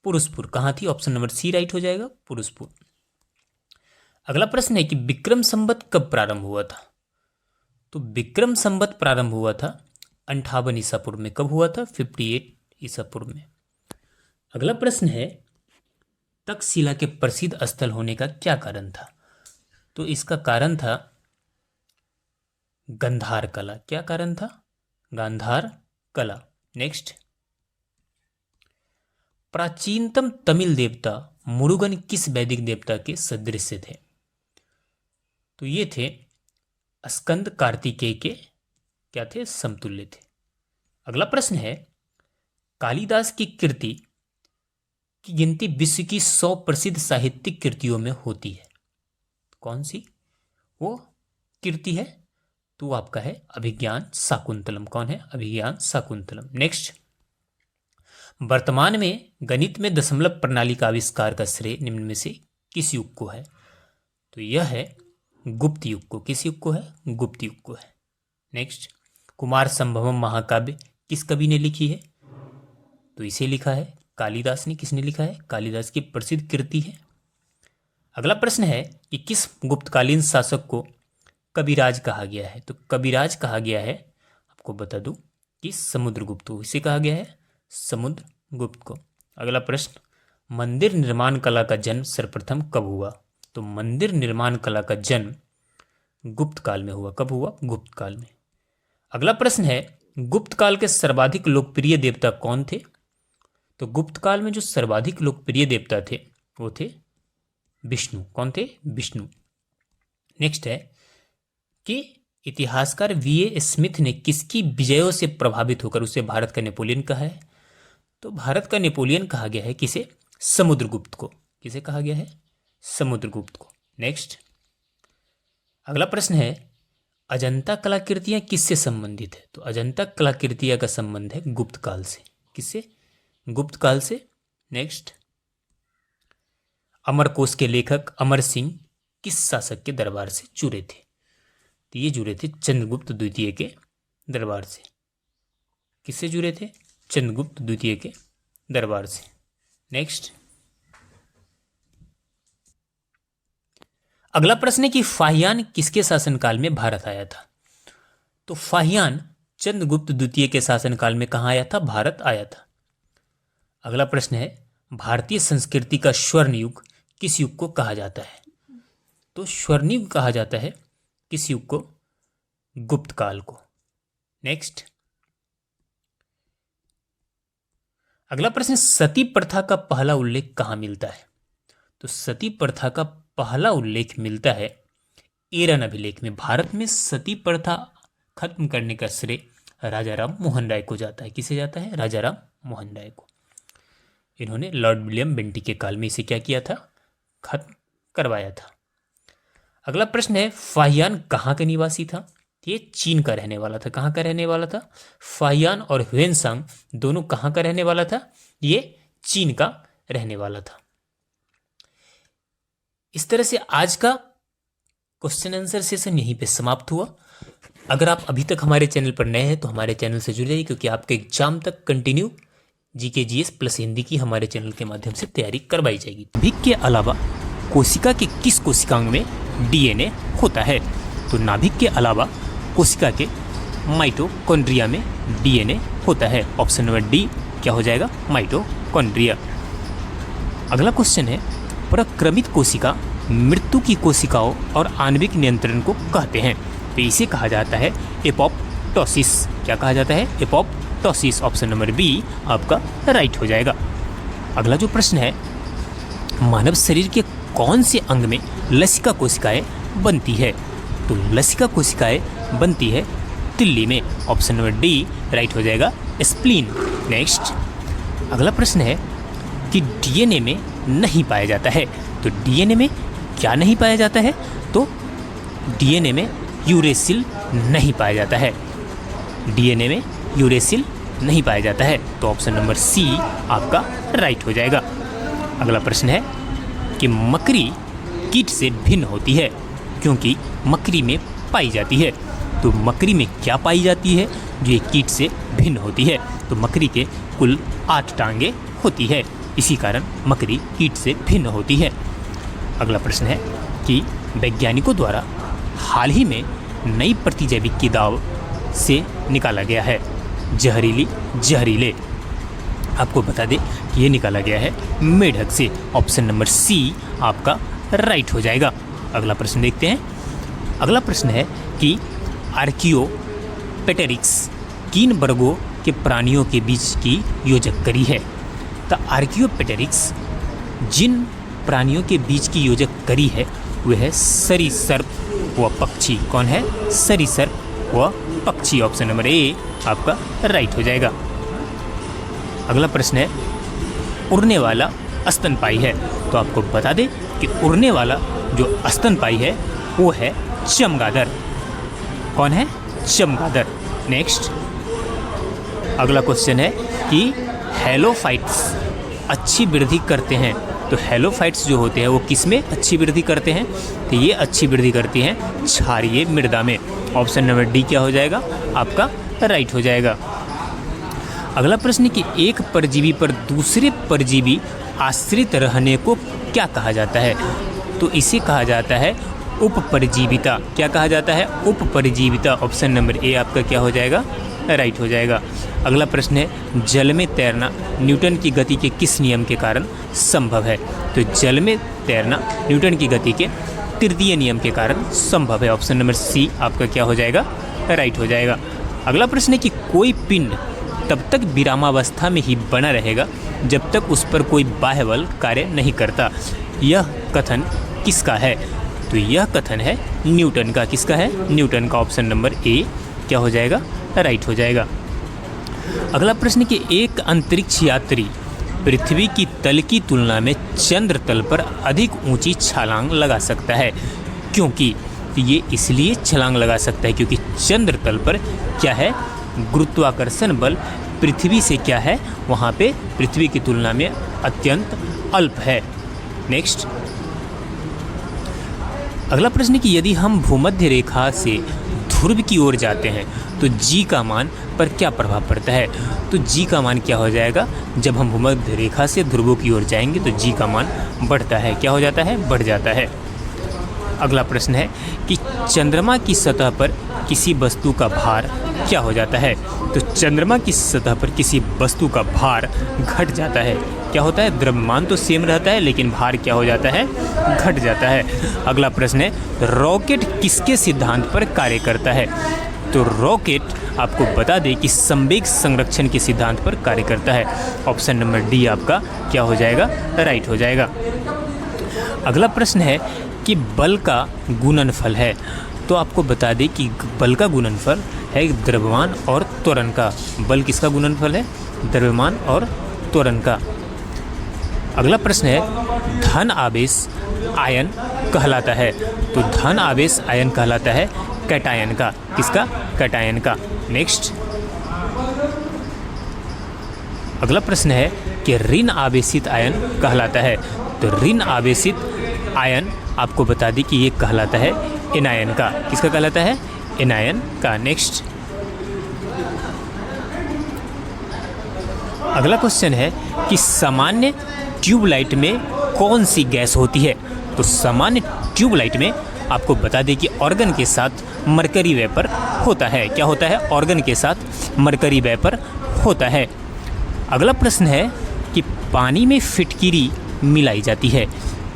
A: पुरुषपुर। कहां थी? ऑप्शन नंबर सी राइट हो जाएगा, पुरुषपुर। अगला प्रश्न है कि विक्रम संवत कब प्रारंभ हुआ था? तो विक्रम संवत प्रारंभ हुआ था 58 ईसा पूर्व में। कब हुआ था? 58 ईसा पूर्व में। अगला प्रश्न है, तक्षशिला के प्रसिद्ध स्थल होने का क्या कारण था? तो इसका कारण था गांधार कला। क्या कारण था? गांधार कला। नेक्स्ट, प्राचीनतम तमिल देवता मुरुगन किस वैदिक देवता के सदृश थे? तो ये थे स्कंद कार्तिकेय के क्या थे? समतुल्य थे। अगला प्रश्न है, कालिदास की कृति की गिनती विश्व की 100 प्रसिद्ध साहित्यिक कृतियों में होती है। कौन सी वो कृति है? तो आपका है अभिज्ञान शाकुंतलम। कौन है? अभिज्ञान शाकुंतलम। नेक्स्ट, वर्तमान में गणित में दशमलव प्रणाली का आविष्कार का श्रेय निम्न में से किस युग को है? तो यह है गुप्त युग को। किस युग को है? गुप्त युग को है। नेक्स्ट, कुमार संभवम महाकाव्य किस कवि ने लिखी है? तो इसे लिखा है कालिदास ने। किसने लिखा है? कालिदास की प्रसिद्ध कृति है। अगला प्रश्न है कि किस गुप्तकालीन शासक को कविराज कहा गया है? तो कविराज कहा गया है, आपको बता दूं, कि समुद्रगुप्त को। इसे कहा गया है समुद्रगुप्त को। अगला प्रश्न, मंदिर निर्माण कला का जन्म सर्वप्रथम कब हुआ? तो मंदिर निर्माण कला का जन्म गुप्त काल में हुआ। कब हुआ? गुप्त काल में। अगला प्रश्न है, गुप्त काल के सर्वाधिक लोकप्रिय देवता कौन थे? तो गुप्त काल में जो सर्वाधिक लोकप्रिय देवता थे वो थे विष्णु। कौन थे? विष्णु। नेक्स्ट है कि इतिहासकार वीए स्मिथ ने किसकी विजयों से प्रभावित होकर उसे भारत का नेपोलियन कहा है? तो भारत का नेपोलियन कहा गया है किसे? समुद्रगुप्त को। किसे कहा गया है? समुद्रगुप्त को। नेक्स्ट, अगला प्रश्न है, अजंता कलाकृतियां किससे संबंधित है? तो अजंता कलाकृतियां का संबंध है गुप्त काल से। किससे? गुप्त काल से। नेक्स्ट, अमरकोश के लेखक अमर सिंह किस शासक के दरबार से जुड़े थे? तो ये जुड़े थे चंद्रगुप्त द्वितीय के दरबार से। किससे जुड़े थे? चंद्रगुप्त द्वितीय के दरबार से। नेक्स्ट, अगला प्रश्न है कि फाहियान किसके शासनकाल में भारत आया था? तो फाहियान चंद्रगुप्त द्वितीय के शासनकाल में कहां आया था? भारत आया था। अगला प्रश्न है, भारतीय संस्कृति का स्वर्ण युग किस युग को कहा जाता है? तो स्वर्ण युग कहा जाता है किस युग को? गुप्त काल को। नेक्स्ट, अगला प्रश्न, सती प्रथा का पहला उल्लेख कहाँ मिलता है? तो सती प्रथा का पहला उल्लेख मिलता है एरन अभिलेख में। भारत में सती प्रथा खत्म करने का श्रेय राजा राम मोहन राय को जाता है। किसे जाता है? राजा राम मोहन राय को। इन्होंने लॉर्ड विलियम बेंटिक के काल में इसे क्या किया था? खत्म करवाया था। अगला प्रश्न है, फाहियान कहाँ का निवासी था? ये चीन का रहने वाला था। कहाँ का रहने वाला था? फाहियान और ह्वेनसांग दोनों कहाँ का रहने वाला था? ये चीन का रहने वाला था। इस तरह से आज का क्वेश्चन आंसर सेशन यहीं पे समाप्त हुआ। अगर आप अभी तक हमारे चैनल पर नए हैं तो हमारे चैनल से जुड़ जाइए, क्योंकि आपके एग्जाम तक continue GK GS plus Hindi की हमारे चैनल के माध्यम से तैयारी करवाई जाएगी। नाभिक के अलावा कोशिका के किस कोशिकांग में डीएनए होता है? तो नाभिक के अलावा कोशिका के माइटोकॉन्ड्रिया में डीएनए होता है। ऑप्शन नंबर डी क्या हो जाएगा? माइटोकॉन्ड्रिया। अगला क्वेश्चन है, प्रक्रमित कोशिका मृत्यु की कोशिकाओं और आणविक नियंत्रण को कहते हैं। तो इसे कहा जाता है एपोप्टोसिस। क्या कहा जाता है? एपोप्टोसिस। ऑप्शन नंबर बी आपका राइट हो जाएगा। अगला जो प्रश्न है, मानव शरीर के कौन से अंग में लसिका कोशिकाएं बनती है? तो लसिका कोशिकाएं बनती है तिल्ली में। ऑप्शन नंबर डी राइट हो जाएगा, स्प्लीन। नेक्स्ट, अगला प्रश्न है कि डीएनए में नहीं पाया जाता है। तो डीएनए में क्या नहीं पाया जाता है? तो डीएनए में यूरेसिल नहीं पाया जाता है। डीएनए में यूरेसिल नहीं पाया जाता है। तो ऑप्शन नंबर सी आपका राइट हो जाएगा। अगला प्रश्न है कि मकड़ी कीट से भिन्न होती है क्योंकि मकड़ी में पाई जाती है। तो मकड़ी में क्या पाई जाती है जो ये कीट से भिन्न होती है? तो मकड़ी के कुल 8 टांगे होती है, इसी कारण मकड़ी कीट से भिन्न होती है। अगला प्रश्न है कि वैज्ञानिकों द्वारा हाल ही में नई प्रतिजैविक की दाव से निकाला गया है जहरीले। आपको बता दें कि ये निकाला गया है मेढक से। ऑप्शन नंबर सी आपका राइट हो जाएगा। अगला प्रश्न देखते हैं। अगला प्रश्न है कि आर्कियोपेटेरिक्स किन वर्गों के प्राणियों के बीच की योजक करी है? तो आर्कियोपेटेरिक्स जिन प्राणियों के बीच की योजक करी है वह है सरीसृप व पक्षी। कौन है? सरीसृप व पक्षी। ऑप्शन नंबर ए आपका राइट हो जाएगा। अगला प्रश्न है, उड़ने वाला स्तनपायी है। तो आपको बता दें कि उड़ने वाला जो स्तनपायी है वो है चमगादड़। कौन है? चमगादड़। नेक्स्ट, अगला क्वेश्चन है कि हेलोफाइट्स अच्छी वृद्धि करते हैं। तो हेलोफाइट्स जो होते हैं वो किस में अच्छी वृद्धि करते हैं? तो ये अच्छी वृद्धि करती हैं क्षारीय मृदा में। ऑप्शन नंबर डी क्या हो जाएगा? आपका राइट हो जाएगा। अगला प्रश्न है कि एक परजीवी पर दूसरे परजीवी आश्रित रहने को क्या कहा जाता है? तो इसे कहा जाता है उपपरजीविता। क्या कहा जाता है? उपपरजीविता। ऑप्शन नंबर ए आपका क्या हो जाएगा? राइट हो जाएगा। अगला प्रश्न है, जल में तैरना न्यूटन की गति के किस नियम के कारण संभव है? तो जल में तैरना न्यूटन की गति के तृतीय नियम के कारण संभव है। ऑप्शन नंबर सी आपका क्या हो जाएगा? राइट हो जाएगा। अगला प्रश्न है कि कोई पिंड तब तक विरामावस्था में ही बना रहेगा जब तक उस पर कोई बाह्य बल कार्य नहीं करता। यह कथन किसका है? तो यह कथन है न्यूटन का। किसका है? न्यूटन का। ऑप्शन नंबर ए क्या हो जाएगा? राइट हो जाएगा। अगला प्रश्न कि एक अंतरिक्ष यात्री पृथ्वी की तल की तुलना में चंद्र तल पर अधिक ऊंची छलांग लगा सकता है। क्योंकि ये इसलिए छलांग लगा सकता है क्योंकि चंद्र तल पर क्या है? गुरुत्वाकर्षण बल पृथ्वी से क्या है? वहाँ पे पृथ्वी की तुलना में अत्यंत अल्प है। नेक्स्ट, अगला प्रश्न है कि यदि हम भूमध्य रेखा से ध्रुव की ओर जाते हैं तो जी का मान पर क्या प्रभाव पड़ता है? तो जी का मान क्या हो जाएगा? जब हम भूमध्य रेखा से ध्रुवों की ओर जाएंगे तो जी का मान बढ़ता है। क्या हो जाता है? बढ़ जाता है। अगला प्रश्न है कि चंद्रमा की सतह पर किसी वस्तु का भार क्या हो जाता है? तो चंद्रमा की सतह पर किसी वस्तु का भार घट जाता है। क्या होता है? द्रव्यमान तो सेम रहता है लेकिन भार क्या हो जाता है? घट जाता है। अगला प्रश्न है, रॉकेट किसके सिद्धांत पर कार्य करता है? तो रॉकेट आपको बता दें कि संवेग संरक्षण के सिद्धांत पर कार्य करता है। ऑप्शन नंबर डी आपका क्या हो जाएगा, राइट हो जाएगा। अगला प्रश्न है कि बल का गुणनफल है, तो आपको बता दें कि बल का गुणनफल है द्रव्यमान और त्वरण का। बल किसका गुणनफल है, द्रव्यमान और त्वरण का। अगला प्रश्न है धन आवेश आयन कहलाता है, तो धन आवेश आयन कहलाता है कैटायन का। किसका, कैटायन का। नेक्स्ट अगला प्रश्न है कि ऋण आवेशित आयन कहलाता है, तो ऋण आवेशित आयन आपको बता दी कि ये कहलाता है एनायन का। किसका कहलाता है, एनायन का। नेक्स्ट अगला क्वेश्चन है कि सामान्य ट्यूबलाइट में कौन सी गैस होती है, तो सामान्य ट्यूबलाइट में आपको बता दें कि ऑर्गन के साथ मरकरी वेपर होता है। क्या होता है, ऑर्गन के साथ मरकरी वेपर होता है। अगला प्रश्न है कि पानी में फिटकिरी मिलाई जाती है,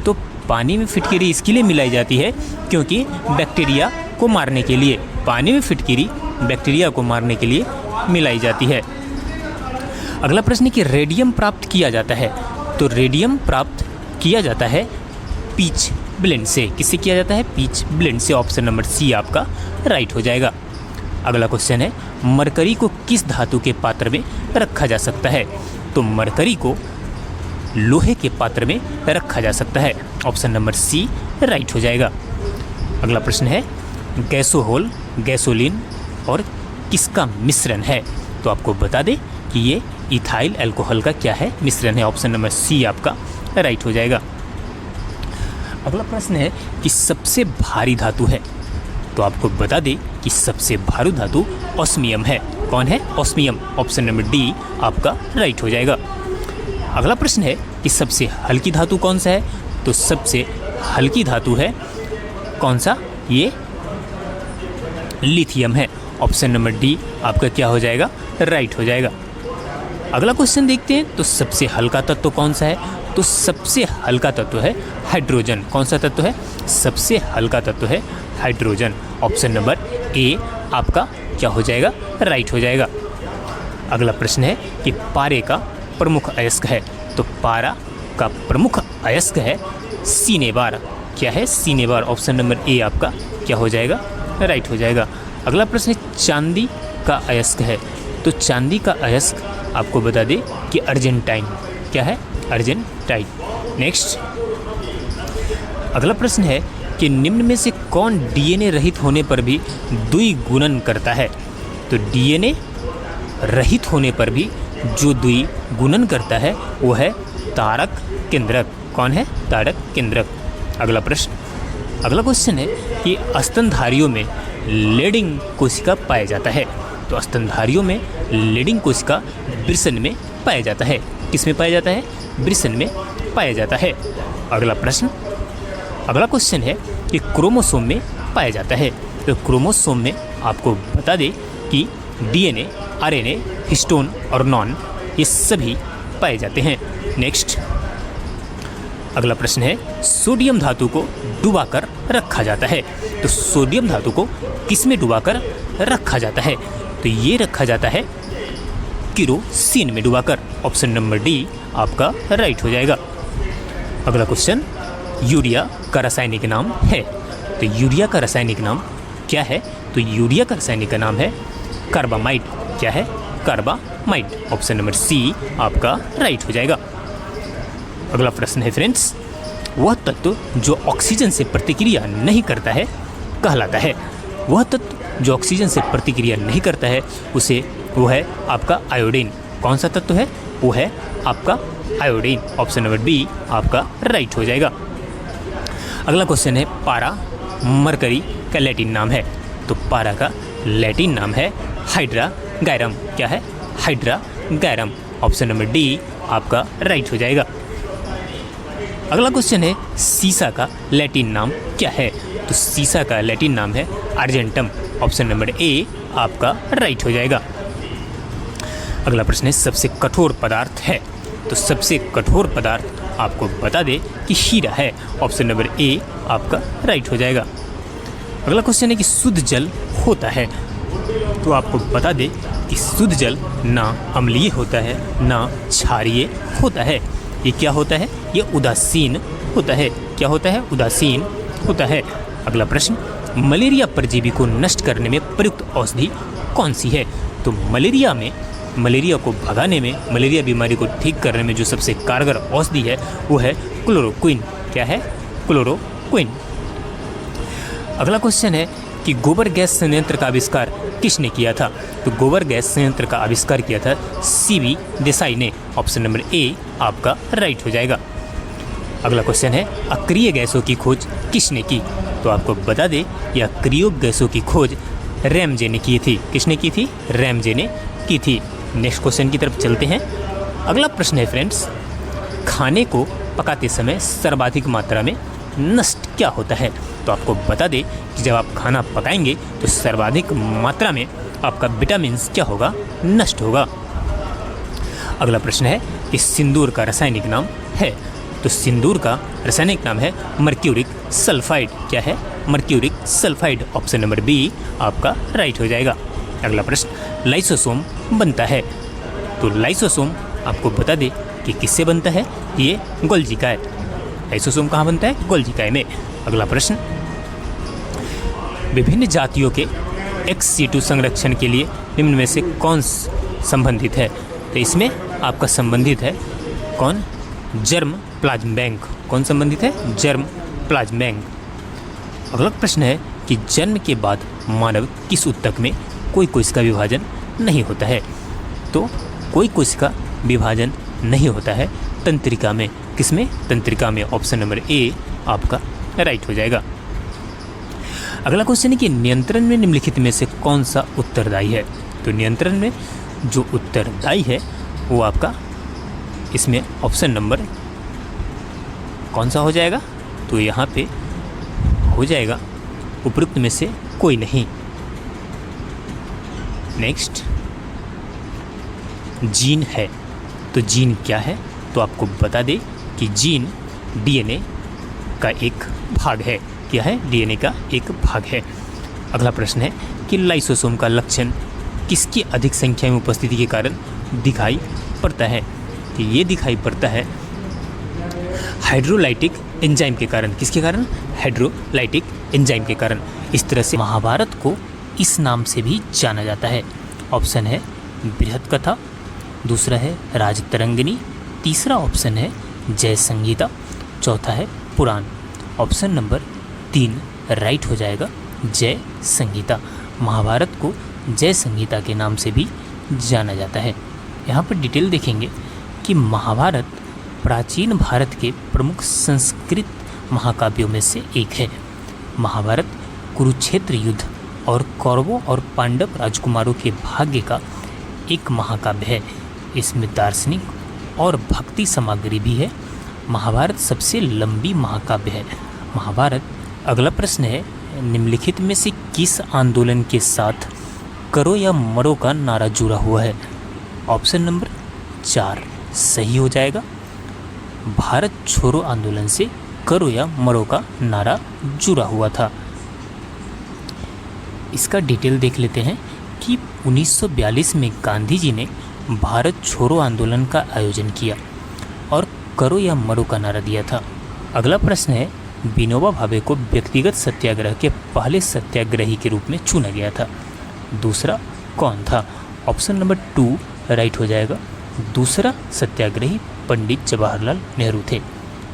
A: तो पानी में फिटकिरी इसके लिए मिलाई जाती है क्योंकि बैक्टीरिया को मारने के लिए, पानी में फिटकिरी बैक्टीरिया को मारने के लिए मिलाई जाती है। अगला प्रश्न है कि रेडियम प्राप्त किया जाता है, तो रेडियम प्राप्त किया जाता है पीच ब्लेंड से। किससे किया जाता है, पीच ब्लेंड से। ऑप्शन नंबर सी आपका राइट हो जाएगा। अगला क्वेश्चन है मरकरी को किस धातु के पात्र में रखा जा सकता है, तो मरकरी को लोहे के पात्र में रखा जा सकता है। ऑप्शन नंबर सी राइट हो जाएगा। अगला प्रश्न है गैसोहोल गैसोलीन और किसका मिश्रण है, तो आपको बता दें कि ये इथाइल अल्कोहल का क्या है, मिश्रण है। ऑप्शन नंबर सी आपका राइट हो जाएगा। अगला प्रश्न है कि सबसे भारी धातु है, तो आपको बता दें कि सबसे भारी धातु ऑस्मियम है। कौन है, ऑस्मियम। ऑप्शन नंबर डी आपका राइट हो जाएगा। अगला प्रश्न है कि सबसे हल्की धातु कौन सा है, तो सबसे हल्की धातु है कौन सा, ये लिथियम है। ऑप्शन नंबर डी आपका क्या हो जाएगा, राइट हो जाएगा। अगला क्वेश्चन देखते हैं, तो सबसे हल्का तत्व कौन सा है, तो सबसे हल्का तत्व है हाइड्रोजन। कौन सा तत्व है, सबसे हल्का तत्व है हाइड्रोजन। ऑप्शन नंबर ए आपका क्या हो जाएगा, राइट हो जाएगा। अगला प्रश्न है कि पारे का प्रमुख अयस्क है, तो पारा का प्रमुख अयस्क है सीनेबार। क्या है, सीनेबार। ऑप्शन नंबर ए आपका क्या हो जाएगा, राइट हो जाएगा। अगला प्रश्न है चांदी का अयस्क है, तो चांदी का अयस्क आपको बता दें कि अर्जेंटाइन। क्या है, अर्जेंटाइन। नेक्स्ट अगला प्रश्न है कि निम्न में से कौन डीएनए रहित होने पर भी द्विगुणन करता है, तो डीएनए रहित होने पर भी जो द्विगुणन करता है वो है तारक केंद्रक। कौन है, तारक केंद्रक। अगला प्रश्न, अगला क्वेश्चन है कि स्तनधारियों में लीडिंग कोशिका पाया जाता है, तो स्तनधारियों में लीडिंग कोशिका वृषण में पाया जाता है। किस में पाया जाता है, वृषण में पाया जाता है। अगला प्रश्न, अगला क्वेश्चन है कि क्रोमोसोम में पाया जाता है, तो क्रोमोसोम में आपको बता दें कि डीएनए, आरएनए, हिस्टोन और नॉन ये सभी पाए जाते हैं। नेक्स्ट अगला प्रश्न है सोडियम धातु को डुबाकर रखा जाता है, तो सोडियम धातु को किस में डुबाकर रखा जाता है, तो ये रखा जाता है किरोसिन में डुबाकर। ऑप्शन नंबर डी आपका राइट हो जाएगा। अगला क्वेश्चन, यूरिया का रासायनिक नाम है, तो यूरिया का रासायनिक नाम क्या है, तो यूरिया का रासायनिक नाम है कार्बामाइड। क्या है, कार्बामाइड। ऑप्शन नंबर सी आपका राइट हो जाएगा। अगला प्रश्न है फ्रेंड्स, वह तत्व जो ऑक्सीजन से प्रतिक्रिया नहीं करता है कहलाता है। वह तत्व जो ऑक्सीजन से प्रतिक्रिया नहीं करता है उसे वो है आपका आयोडीन। कौन सा तत्व है, वो है आपका आयोडीन। ऑप्शन नंबर बी आपका राइट हो जाएगा। अगला क्वेश्चन है पारा मरकरी का लैटिन नाम है, तो पारा का लैटिन नाम है हाइड्रा गैरम। क्या है, हाइड्रा गैरम। ऑप्शन नंबर डी आपका राइट हो जाएगा। अगला क्वेश्चन है सीसा का लैटिन नाम क्या है, तो सीसा का लैटिन नाम है अर्जेंटम। ऑप्शन नंबर ए आपका राइट हो जाएगा। अगला प्रश्न है सबसे कठोर पदार्थ है, तो सबसे कठोर पदार्थ आपको बता दे कि हीरा है। ऑप्शन नंबर ए आपका राइट हो जाएगा। अगला क्वेश्चन है कि शुद्ध जल होता है, तो आपको बता दें कि शुद्ध जल ना अम्लीय होता है ना क्षारीय होता है। ये क्या होता है? ये उदासीन होता है। क्या होता है? उदासीन होता है। अगला प्रश्न, मलेरिया परजीवी को नष्ट करने में प्रयुक्त औषधि कौन सी है? तो मलेरिया को भगाने में, मलेरिया बीमारी को ठीक करने में जो सबसे कारगर औषधि है वो है क्लोरोक्विन। क्या है? क्लोरोक्विन। अगला क्वेश्चन है कि गोबर गैस संयंत्र का आविष्कार किसने किया था? तो गोबर गैस संयंत्र का आविष्कार किया था सीवी देसाई ने। ऑप्शन नंबर ए आपका राइट हो जाएगा। अगला क्वेश्चन है, अक्रिय गैसों की खोज किसने की? तो आपको बता दें यह अक्रिय गैसों की खोज रैमजे ने की थी। किसने की थी? रैमजे ने की थी। नेक्स्ट क्वेश्चन की तरफ चलते हैं। अगला प्रश्न है फ्रेंड्स, खाने को पकाते समय सर्वाधिक मात्रा में नष्ट क्या होता है? तो आपको बता दें कि जब आप खाना पकाएंगे तो सर्वाधिक मात्रा में आपका विटामिन क्या होगा? नष्ट होगा। अगला प्रश्न है कि सिंदूर का रासायनिक नाम है? तो सिंदूर का रासायनिक नाम है मर्क्यूरिक सल्फाइड। क्या है? Mercuric sulphide. Option number B आपका राइट हो जाएगा। अगला प्रश्न, लाइसोसोम बनता है? तो लाइसोसोम आपको बता दें कि किससे बनता है? ये गोल्गी का है। लाइसोसोम कहाँ बनता है? गोल्गी का में। अगला प्रश्न, विभिन्न जातियों के एक्स सीटू संरक्षण के लिए निम्न में से कौन संबंधित है? तो इसमें आपका संबंधित है कौन? Germ plasm bank. कौन संबंधित है? Germ plasm bank. अगला प्रश्न है कि जन्म के बाद मानव किस ऊतक में कोई कोशिका विभाजन नहीं होता है? तो कोई कोशिका विभाजन नहीं होता है तंत्रिका में। किसमें? तंत्रिका में। ऑप्शन नंबर ए आपका राइट हो जाएगा। अगला क्वेश्चन है कि नियंत्रण में निम्नलिखित में से कौन सा उत्तरदायी है? तो नियंत्रण में जो उत्तरदायी है वो आपका इसमें ऑप्शन नंबर कौन सा हो जाएगा? तो यहाँ पे हो जाएगा उपयुक्त में से कोई नहीं। नेक्स्ट, जीन है। तो जीन क्या है? तो आपको बता दें कि जीन डीएनए का एक भाग है। क्या है? डीएनए का एक भाग है। अगला प्रश्न है कि लाइसोसोम का लक्षण किसकी अधिक संख्या में उपस्थिति के कारण दिखाई पड़ता है? तो ये दिखाई पड़ता है हाइड्रोलाइटिक एंजाइम के कारण। किसके कारण? हाइड्रोलाइटिक एंजाइम के कारण। इस तरह से महाभारत को इस नाम से भी जाना जाता है। ऑप्शन है बृहद कथा, दूसरा है राजतरंगिणी, तीसरा ऑप्शन है जय संगीता, चौथा है पुराण। ऑप्शन नंबर 3 राइट हो जाएगा, जय संगीता। महाभारत को जय संगीता के नाम से भी जाना जाता है। यहाँ पर डिटेल देखेंगे कि महाभारत प्राचीन भारत के प्रमुख संस्कृत महाकाव्यों में से एक है। महाभारत कुरुक्षेत्र युद्ध और कौरवों और पांडव राजकुमारों के भाग्य का एक महाकाव्य है। इसमें दार्शनिक और भक्ति सामग्री भी है। महाभारत सबसे लंबी महाकाव्य है महाभारत। अगला प्रश्न है, निम्नलिखित में से किस आंदोलन के साथ करो या मरो का नारा जुड़ा हुआ है? ऑप्शन नंबर 4 सही हो जाएगा। भारत छोड़ो आंदोलन से करो या मरो का नारा जुड़ा हुआ था। इसका डिटेल देख लेते हैं कि 1942 में गांधी जी ने भारत छोड़ो आंदोलन का आयोजन किया और करो या मरो का नारा दिया था। अगला प्रश्न है, विनोबा भावे को व्यक्तिगत सत्याग्रह के पहले सत्याग्रही के रूप में चुना गया था। दूसरा कौन था? ऑप्शन नंबर 2 राइट हो जाएगा। दूसरा सत्याग्रही पंडित जवाहरलाल नेहरू थे।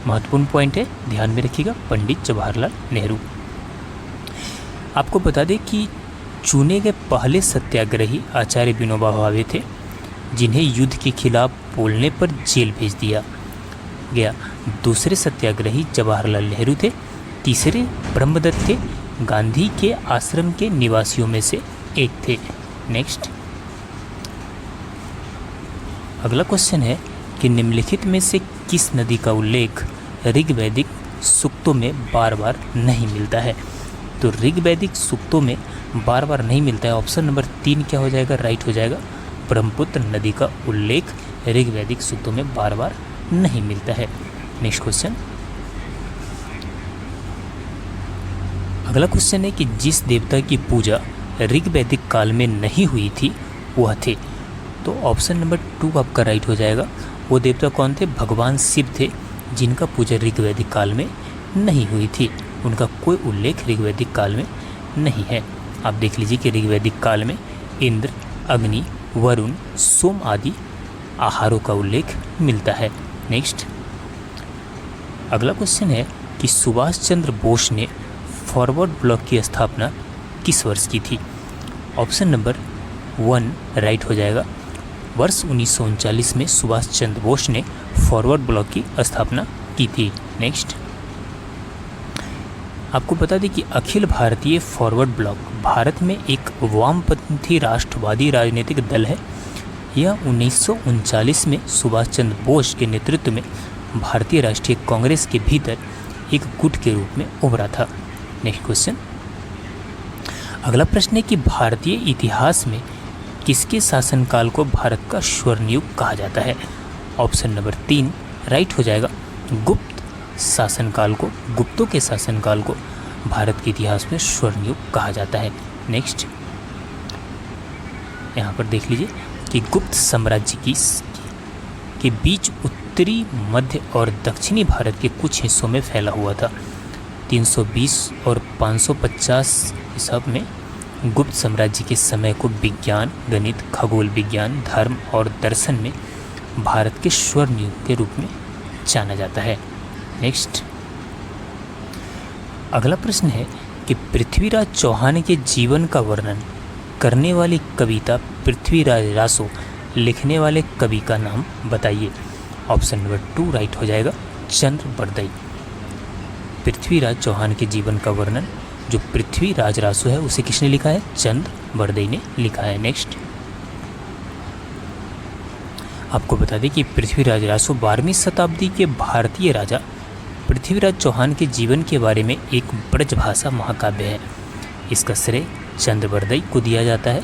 A: महत्वपूर्ण पॉइंट है, ध्यान में रखिएगा, पंडित जवाहरलाल नेहरू। आपको बता दें कि चुने गए पहले सत्याग्रही आचार्य विनोबा भावे थे, जिन्हें युद्ध के खिलाफ बोलने पर जेल भेज दिया गया। दूसरे सत्याग्रही जवाहरलाल नेहरू थे। तीसरे ब्रह्मदत्त थे, गांधी के आश्रम के निवासियों में से एक थे। नेक्स्ट, अगला क्वेश्चन है कि निम्नलिखित में से किस नदी का उल्लेख ऋग्वैदिक सूक्तों में बार बार नहीं मिलता है? तो ऋग्वैदिक सूक्तों में बार बार नहीं मिलता है। ऑप्शन नंबर 3 क्या हो जाएगा? राइट हो जाएगा। ब्रह्मपुत्र नदी का उल्लेख ऋग्वैदिक सूक्तों में बार बार नहीं मिलता है। नेक्स्ट क्वेश्चन, अगला क्वेश्चन है कि जिस देवता की पूजा ऋग्वैदिक काल में नहीं हुई थी वह थे। तो ऑप्शन नंबर 2 आपका राइट हो जाएगा। वो देवता कौन थे? भगवान शिव थे, जिनका पूजा ऋग्वैदिक काल में नहीं हुई थी। उनका कोई उल्लेख ऋग्वैदिक काल में नहीं है। आप देख लीजिए कि ऋग्वैदिक काल में इंद्र, अग्नि, वरुण, सोम आदि आहारों का उल्लेख मिलता है। नेक्स्ट अगला क्वेश्चन है कि सुभाष चंद्र बोस ने फॉरवर्ड ब्लॉक की स्थापना किस वर्ष की थी? ऑप्शन नंबर 1 राइट हो जाएगा। वर्ष 1939 में सुभाष चंद्र बोस ने फॉरवर्ड ब्लॉक की स्थापना की थी। नेक्स्ट आपको बता दें कि अखिल भारतीय फॉरवर्ड ब्लॉक भारत में एक वामपंथी राष्ट्रवादी राजनीतिक दल है। यह 1939 में सुभाष चंद्र बोस के नेतृत्व में भारतीय राष्ट्रीय कांग्रेस के भीतर एक गुट के रूप में उभरा था। नेक्स्ट क्वेश्चन अगला प्रश्न है कि भारतीय इतिहास में किसके शासनकाल को भारत का स्वर्ण युग कहा जाता है? ऑप्शन नंबर 3 राइट हो जाएगा। गुप्त शासनकाल को, गुप्तों के शासनकाल को भारत के इतिहास में स्वर्ण युग कहा जाता है। नेक्स्ट यहाँ पर देख लीजिए कि गुप्त साम्राज्य के बीच उत्तरी, मध्य और दक्षिणी भारत के कुछ हिस्सों में फैला हुआ था। 320 और 550 ईस्वी में गुप्त साम्राज्य के समय को विज्ञान, गणित, खगोल विज्ञान, धर्म और दर्शन में भारत के स्वर्ण युग के रूप में जाना जाता है। नेक्स्ट अगला प्रश्न है कि पृथ्वीराज चौहान के जीवन का वर्णन करने वाली कविता पृथ्वीराज रासो लिखने वाले कवि का नाम बताइए। ऑप्शन नंबर 2 राइट हो जाएगा। चंद्र बरदई। पृथ्वीराज चौहान के जीवन का वर्णन जो पृथ्वीराज रासो है उसे किसने लिखा है? चंद्र बरदई ने लिखा है। नेक्स्ट आपको बता दें कि पृथ्वीराज रासो 12वीं शताब्दी के भारतीय राजा पृथ्वीराज चौहान के जीवन के बारे में एक ब्रजभाषा महाकाव्य है। इसका श्रेय चंद्र बरदई को दिया जाता है,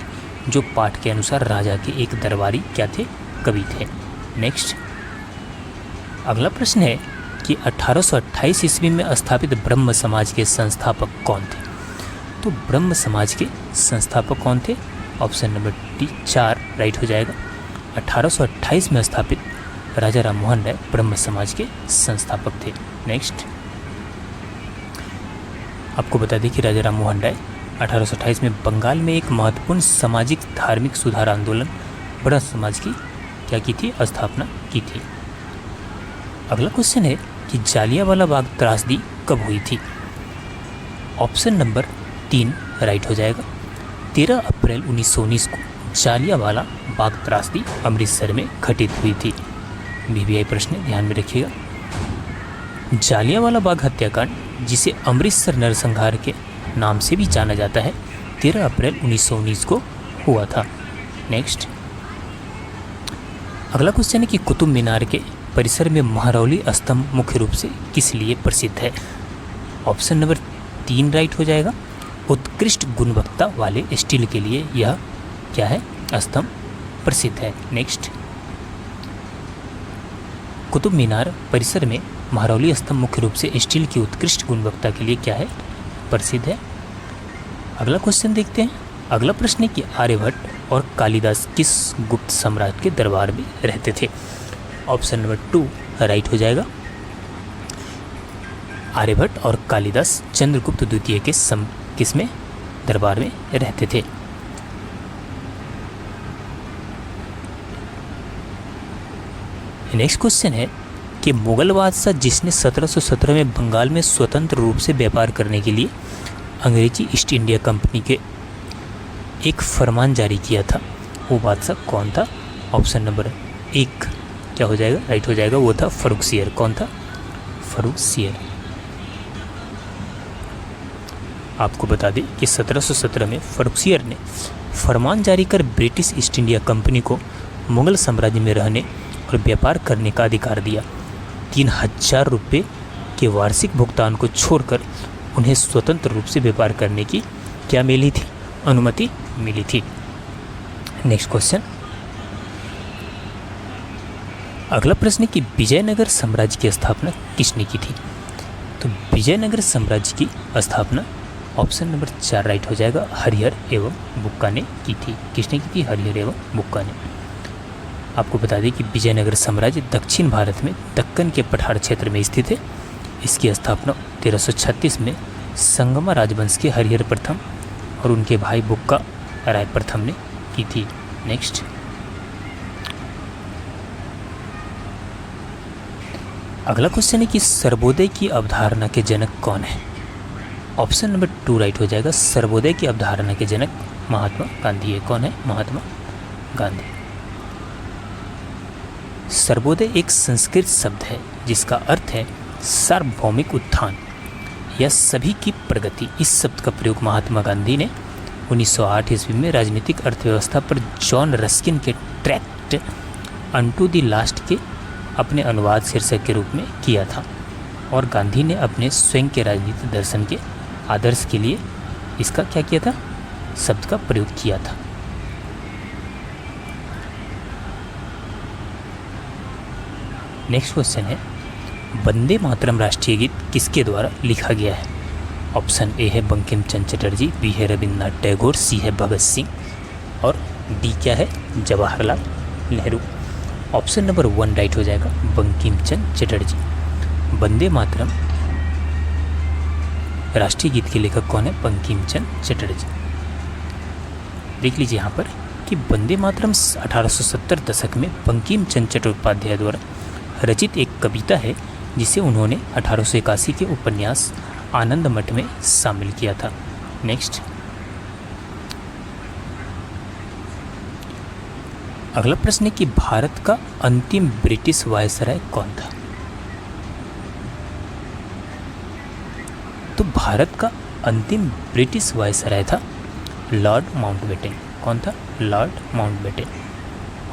A: जो पाठ के अनुसार राजा के एक दरबारी क्या थे? कवि थे। नेक्स्ट अगला प्रश्न है कि 1828 ईस्वी में स्थापित ब्रह्म समाज के संस्थापक कौन थे? तो ब्रह्म समाज के संस्थापक कौन थे? ऑप्शन नंबर 4 राइट हो जाएगा। 1828 में स्थापित राजा राम मोहन राय ब्रह्म समाज के संस्थापक थे। नेक्स्ट आपको बता दें कि राजा राम मोहन राय 1828 में बंगाल में एक महत्वपूर्ण सामाजिक धार्मिक सुधार आंदोलन ब्रह्म समाज की क्या की थी? स्थापना की थी। अगला क्वेश्चन है कि जालियांवाला बाग त्रासदी कब हुई थी? ऑप्शन नंबर 3 राइट हो जाएगा। 13 अप्रैल 1919 को जालियांवाला बाग त्रासदी अमृतसर में घटित हुई थी। बीबीआई प्रश्न ध्यान में रखिएगा। जालियांवाला बाग हत्याकांड, जिसे अमृतसर नरसंहार के नाम से भी जाना जाता है, 13 अप्रैल 1919 को हुआ था। नेक्स्ट अगला क्वेश्चन है कि कुतुब मीनार के परिसर में महरौली स्तंभ मुख्य रूप से किस लिए प्रसिद्ध है? ऑप्शन नंबर 3 राइट हो जाएगा। उत्कृष्ट गुणवत्ता वाले स्टील के लिए यह क्या है? स्तंभ प्रसिद्ध है। नेक्स्ट कुतुब मीनार परिसर में महरौली स्तंभ मुख्य रूप से स्टील की उत्कृष्ट गुणवत्ता के लिए क्या है? प्रसिद्ध है। अगला क्वेश्चन देखते हैं। अगला प्रश्न है कि आर्यभट्ट और कालिदास किस गुप्त सम्राट के दरबार में रहते थे? ऑप्शन नंबर 2 राइट हो जाएगा। आर्यभट्ट और कालिदास चंद्रगुप्त द्वितीय के किसमें दरबार में रहते थे? नेक्स्ट क्वेश्चन है कि मुगल बादशाह जिसने 1717 में बंगाल में स्वतंत्र रूप से व्यापार करने के लिए अंग्रेजी ईस्ट इंडिया कंपनी के एक फरमान जारी किया था, वो बादशाह कौन था? ऑप्शन नंबर 1 क्या हो जाएगा? राइट हो जाएगा। वो था फर्रुखसियर। कौन था? फर्रुखसियर। आपको बता दें कि 1717 में फर्रुखसियर ने फरमान जारी कर ब्रिटिश ईस्ट इंडिया कंपनी को मुगल साम्राज्य में रहने और व्यापार करने का अधिकार दिया। 3000 रुपये के वार्षिक भुगतान को छोड़कर उन्हें स्वतंत्र रूप से व्यापार करने की क्या मिली थी? अनुमति मिली थी। नेक्स्ट क्वेश्चन अगला प्रश्न है कि विजयनगर साम्राज्य की स्थापना किसने की थी? तो विजयनगर साम्राज्य की स्थापना ऑप्शन नंबर 4 राइट हो जाएगा, हरिहर एवं बुक्का ने की थी। किसने की थी? हरिहर एवं बुक्का ने। आपको बता दें कि विजयनगर साम्राज्य दक्षिण भारत में दक्कन के पठार क्षेत्र में स्थित है। इसकी स्थापना 1336 में संगमा राजवंश के हरिहर प्रथम और उनके भाई बुक्का राय प्रथम ने की थी। नेक्स्ट, अगला क्वेश्चन है कि सर्वोदय की अवधारणा के जनक कौन है? ऑप्शन नंबर 2 राइट हो जाएगा, सर्वोदय की अवधारणा के जनक महात्मा गांधी है। कौन है? महात्मा गांधी। सर्वोदय एक संस्कृत शब्द है जिसका अर्थ है सार्वभौमिक उत्थान या सभी की प्रगति। इस शब्द का प्रयोग महात्मा गांधी ने 1908 ईस्वी में राजनीतिक अर्थव्यवस्था पर जॉन रस्किन के ट्रैक्ट अनटू द लास्ट के अपने अनुवाद शीर्षक के रूप में किया था, और गांधी ने अपने स्वयं के राजनीतिक दर्शन के आदर्श के लिए इसका क्या किया था? शब्द का प्रयोग किया था। नेक्स्ट क्वेश्चन है, वंदे मातरम राष्ट्रीय गीत किसके द्वारा लिखा गया है? ऑप्शन ए है बंकिम चंद्र चटर्जी, बी है रविन्द्रनाथ टैगोर, सी है भगत सिंह और डी क्या है? Jawaharlal Nehru. Option number 1 right हो जाएगा, बंकिम चंद्र चटर्जी। वंदे मातरम राष्ट्रीय गीत के लेखक कौन है? बंकिम चंद्र चटर्जी। देख लीजिए यहाँ पर कि वंदे मातरम 1870 दशक में बंकिम चंद्र चट्टोपाध्याय द्वारा रचित एक कविता है जिसे उन्होंने 1881 के उपन्यास आनंद मठ में शामिल किया था। नेक्स्ट, अगला प्रश्न है कि भारत का अंतिम ब्रिटिश वायसराय कौन था? तो भारत का अंतिम ब्रिटिश वायसराय था लॉर्ड माउंटबेटन। कौन था? Lord Mountbatten.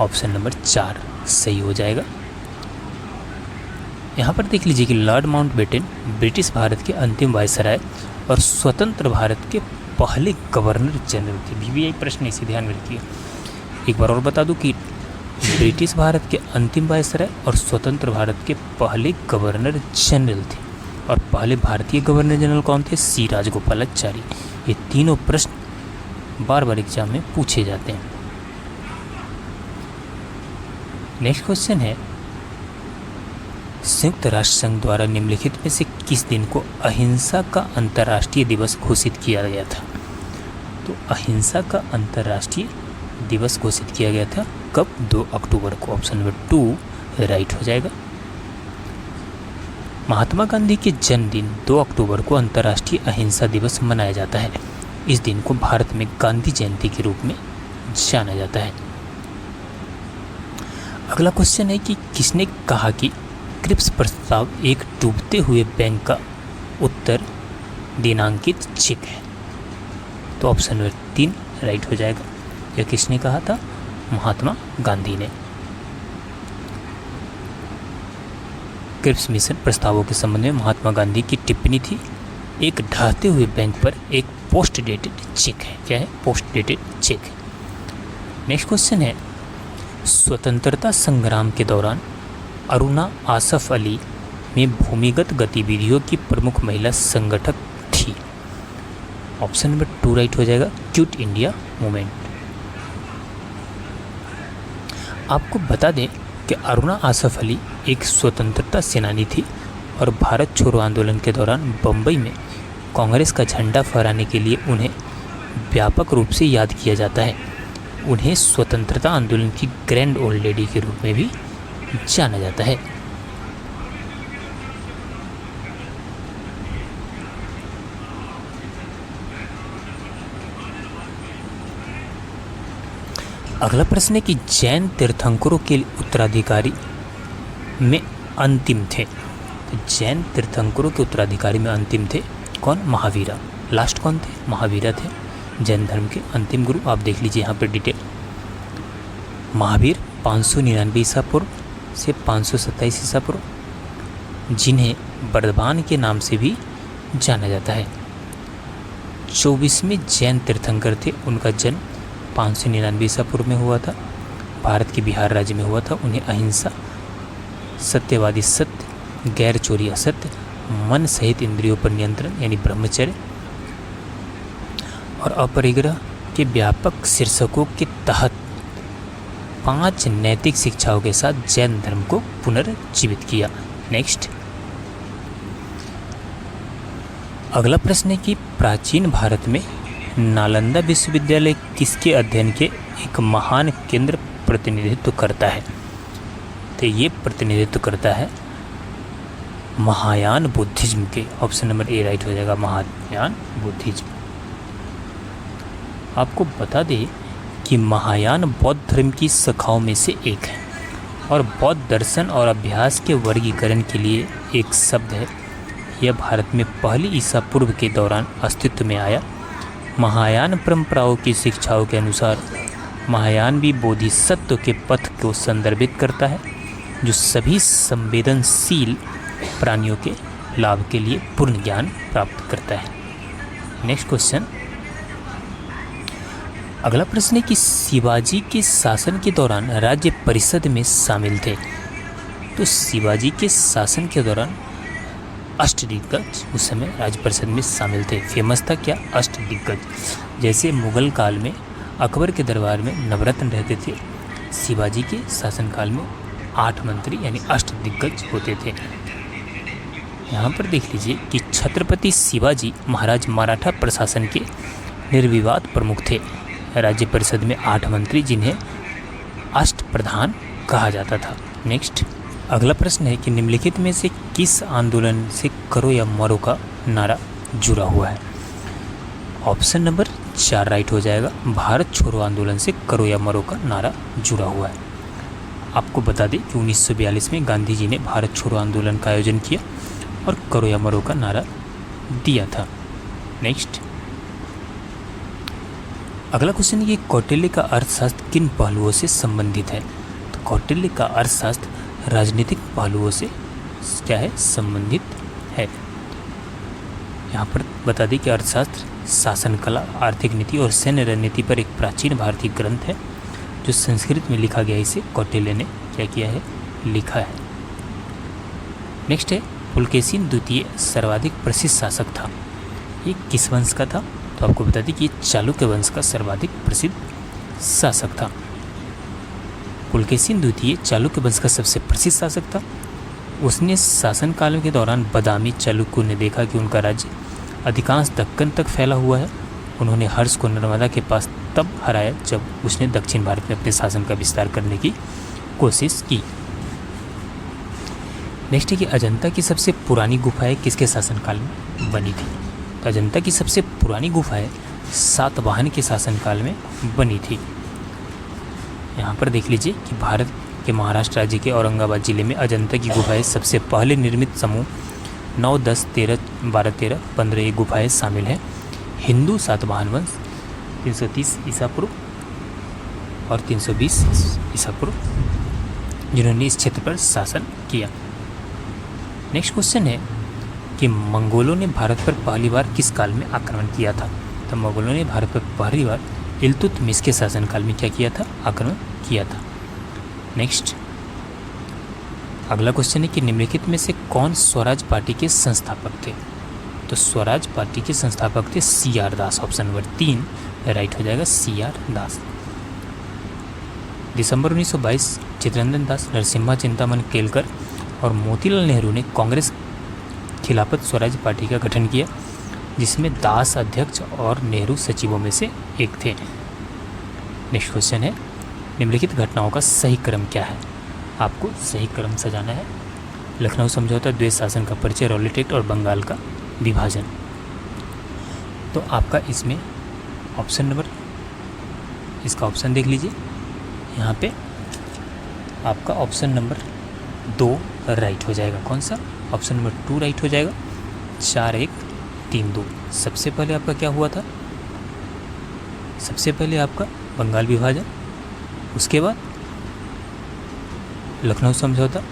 A: ऑप्शन नंबर 4 सही हो जाएगा। यहाँ पर देख लीजिए कि लॉर्ड माउंटबेटन ब्रिटिश भारत के अंतिम वायसराय और स्वतंत्र भारत के पहले गवर्नर जनरल थे। VVI प्रश्न इसे ध्यान में रखिए। एक बार और बता दूं कि ब्रिटिश भारत के अंतिम वायसराय और स्वतंत्र भारत के पहले गवर्नर जनरल थे, और पहले भारतीय गवर्नर जनरल कौन थे? सी राजगोपालाचारी। ये तीनों प्रश्न बार बार एग्जाम में पूछे जाते हैं। नेक्स्ट क्वेश्चन है, संयुक्त राष्ट्र संघ द्वारा निम्नलिखित में से किस दिन को अहिंसा का अंतर्राष्ट्रीय दिवस घोषित किया गया था? तो अहिंसा का अंतर्राष्ट्रीय दिवस घोषित किया गया था कब? 2 अक्टूबर को। ऑप्शन नंबर 2 राइट हो जाएगा। महात्मा गांधी के जन्मदिन 2 अक्टूबर को अंतर्राष्ट्रीय अहिंसा दिवस मनाया जाता है। इस दिन को भारत में गांधी जयंती के रूप में जाना जाता है। अगला क्वेश्चन है कि किसने कहा कि क्रिप्स प्रस्ताव एक डूबते हुए बैंक का उत्तर दिनांकित चेक है? तो ऑप्शन नंबर 3 राइट हो जाएगा। यह किसने कहा था? महात्मा गांधी ने। क्रिप्स मिशन प्रस्तावों के संबंध में महात्मा गांधी की टिप्पणी थी, एक ढहते हुए बैंक पर एक पोस्ट डेटेड चेक है। क्या है? पोस्ट डेटेड चेक है। नेक्स्ट क्वेश्चन है, स्वतंत्रता संग्राम के दौरान अरुणा आसफ अली में भूमिगत गतिविधियों की प्रमुख महिला संगठक थी। ऑप्शन नंबर 2 राइट हो जाएगा, क्विट इंडिया मूवमेंट। आपको बता दें कि अरुणा आसफ अली एक स्वतंत्रता सेनानी थी और भारत छोड़ो आंदोलन के दौरान बम्बई में कांग्रेस का झंडा फहराने के लिए उन्हें व्यापक रूप से याद किया जाता है। उन्हें स्वतंत्रता आंदोलन की ग्रैंड ओल्ड लेडी के रूप में भी जाना जाता है। अगला प्रश्न है कि जैन तीर्थंकरों के उत्तराधिकारी में अंतिम थे। तो जैन तीर्थंकरों के उत्तराधिकारी में अंतिम थे कौन? महावीरा। लास्ट कौन थे? महावीरा थे जैन धर्म के अंतिम गुरु। आप देख लीजिए यहाँ पर डिटेल। महावीर 599 ईसा पूर्व से 527 ईसा पूर्व, जिन्हें बर्धमान के नाम से भी जाना जाता है, 24वें जैन तीर्थंकर थे। उनका जन्म 599 ईसा पूर्व में हुआ था, भारत के बिहार राज्य में हुआ था। उन्हें अहिंसा, सत्यवादी सत्य, गैर चोरी असत्य, मन सहित इंद्रियों पर नियंत्रण यानी ब्रह्मचर्य और अपरिग्रह के व्यापक शीर्षकों के तहत 5 नैतिक शिक्षाओं के साथ जैन धर्म को पुनर्जीवित किया। नेक्स्ट, अगला प्रश्न है कि प्राचीन भारत में नालंदा विश्वविद्यालय किसके अध्ययन के एक महान केंद्र प्रतिनिधित्व करता है? तो ये प्रतिनिधित्व करता है महायान बुद्धिज्म के। ऑप्शन नंबर ए राइट हो जाएगा, महायान बुद्धिज्म। आपको बता दें कि महायान बौद्ध धर्म की शाखाओं में से एक है और बौद्ध दर्शन और अभ्यास के वर्गीकरण के लिए एक शब्द है। यह भारत में पहली ईसा पूर्व के दौरान अस्तित्व में आया। महायान परंपराओं की शिक्षाओं के अनुसार महायान भी बोधिसत्व के पथ को संदर्भित करता है, जो सभी संवेदनशील प्राणियों के लाभ के लिए पूर्ण ज्ञान प्राप्त करता है। नेक्स्ट क्वेश्चन, अगला प्रश्न है कि शिवाजी के शासन के दौरान राज्य परिषद में शामिल थे। तो शिवाजी के शासन के दौरान अष्टदिग्गज उस समय राज्य परिषद में शामिल थे। फेमस था क्या? अष्टदिग्गज। जैसे मुगल काल में अकबर के दरबार में नवरत्न रहते थे, शिवाजी के शासनकाल में 8 मंत्री यानी अष्टदिग्गज होते थे। यहाँ पर देख लीजिए कि छत्रपति शिवाजी महाराज मराठा प्रशासन के निर्विवाद प्रमुख थे। राज्य परिषद में 8 मंत्री, जिन्हें अष्टप्रधान कहा जाता था। नेक्स्ट, अगला प्रश्न है कि निम्नलिखित में से किस आंदोलन से करो या मरो का नारा जुड़ा हुआ है? ऑप्शन नंबर 4 राइट हो जाएगा, भारत छोड़ो आंदोलन से करो या मरो का नारा जुड़ा हुआ है। आपको बता दें कि 1942 में गांधी जी ने भारत छोड़ो आंदोलन का आयोजन किया और करो या मरो का नारा दिया था। नेक्स्ट, अगला क्वेश्चन है कि कौटिल्य का अर्थशास्त्र किन पहलुओं से संबंधित है? तो कौटिल्य का अर्थशास्त्र राजनीतिक पहलुओं से क्या है? संबंधित है। यहाँ पर बता दें कि अर्थशास्त्र शासन कला, आर्थिक नीति और सैन्य रणनीति पर एक प्राचीन भारतीय ग्रंथ है जो संस्कृत में लिखा गया। इसे कौटिल्य ने क्या किया है? लिखा है। नेक्स्ट है, पुलकेशिन द्वितीय सर्वाधिक प्रसिद्ध शासक था। ये किस वंश का था? तो आपको बता दें कि ये चालुक्य वंश का सर्वाधिक प्रसिद्ध शासक था। पुलकेशिन द्वितीय चालुक्य वंश का सबसे प्रसिद्ध शासक था। उसने शासनकाल के दौरान बादामी चालुक्यों ने देखा कि उनका राज्य अधिकांश दक्कन तक फैला हुआ है। उन्होंने हर्ष को नर्मदा के पास तब हराया जब उसने दक्षिण भारत में अपने शासन का विस्तार करने की कोशिश की। नेक्स्ट है कि अजंता की सबसे पुरानी गुफाएं किसके शासनकाल में बनी थी? तो अजंता की सबसे पुरानी गुफाएं सातवाहन के शासनकाल में बनी थी। यहाँ पर देख लीजिए कि भारत के महाराष्ट्र राज्य के औरंगाबाद जिले में अजंता की गुफाएं सबसे पहले निर्मित समूह 9, 10, 13, 12, 13, 15 ये गुफाएं शामिल हैं। हिंदू सातवाहन वंश 330 ईसा पूर्व और 320 ईसा पूर्व, जिन्होंने इस क्षेत्र पर शासन किया। नेक्स्ट क्वेश्चन है कि मंगोलों ने भारत पर पहली बार किस काल में आक्रमण किया था? तो मंगोलों ने भारत पर पहली बार इल्तुतमिश के शासनकाल में क्या किया था? आक्रमण किया था। नेक्स्ट, अगला क्वेश्चन है कि निम्नलिखित में से कौन स्वराज पार्टी के संस्थापक थे? तो स्वराज पार्टी के संस्थापक थे CR दास। ऑप्शन नंबर 3 राइट हो जाएगा, CR दास। दिसंबर 1922 चित्तरंजन दास, नरसिम्हा चिंतामन केलकर और मोतीलाल नेहरू ने कांग्रेस खिलाफत स्वराज पार्टी का गठन किया, जिसमें दास अध्यक्ष और नेहरू सचिवों में से एक थे। नेक्स्ट क्वेश्चन है, निम्नलिखित घटनाओं का सही क्रम क्या है? आपको सही क्रम सजाना है। लखनऊ समझौता, द्वैत शासन का परिचय, रॉलेट एक्ट और बंगाल का विभाजन। तो आपका इसमें ऑप्शन नंबर, इसका ऑप्शन देख लीजिए। यहाँ पे आपका ऑप्शन नंबर 2 राइट हो जाएगा। कौन सा? ऑप्शन नंबर 2 राइट हो जाएगा, 4-1-3-2। सबसे पहले आपका क्या हुआ था? सबसे पहले आपका बंगाल विभाजन, उसके बाद लखनऊ समझौता,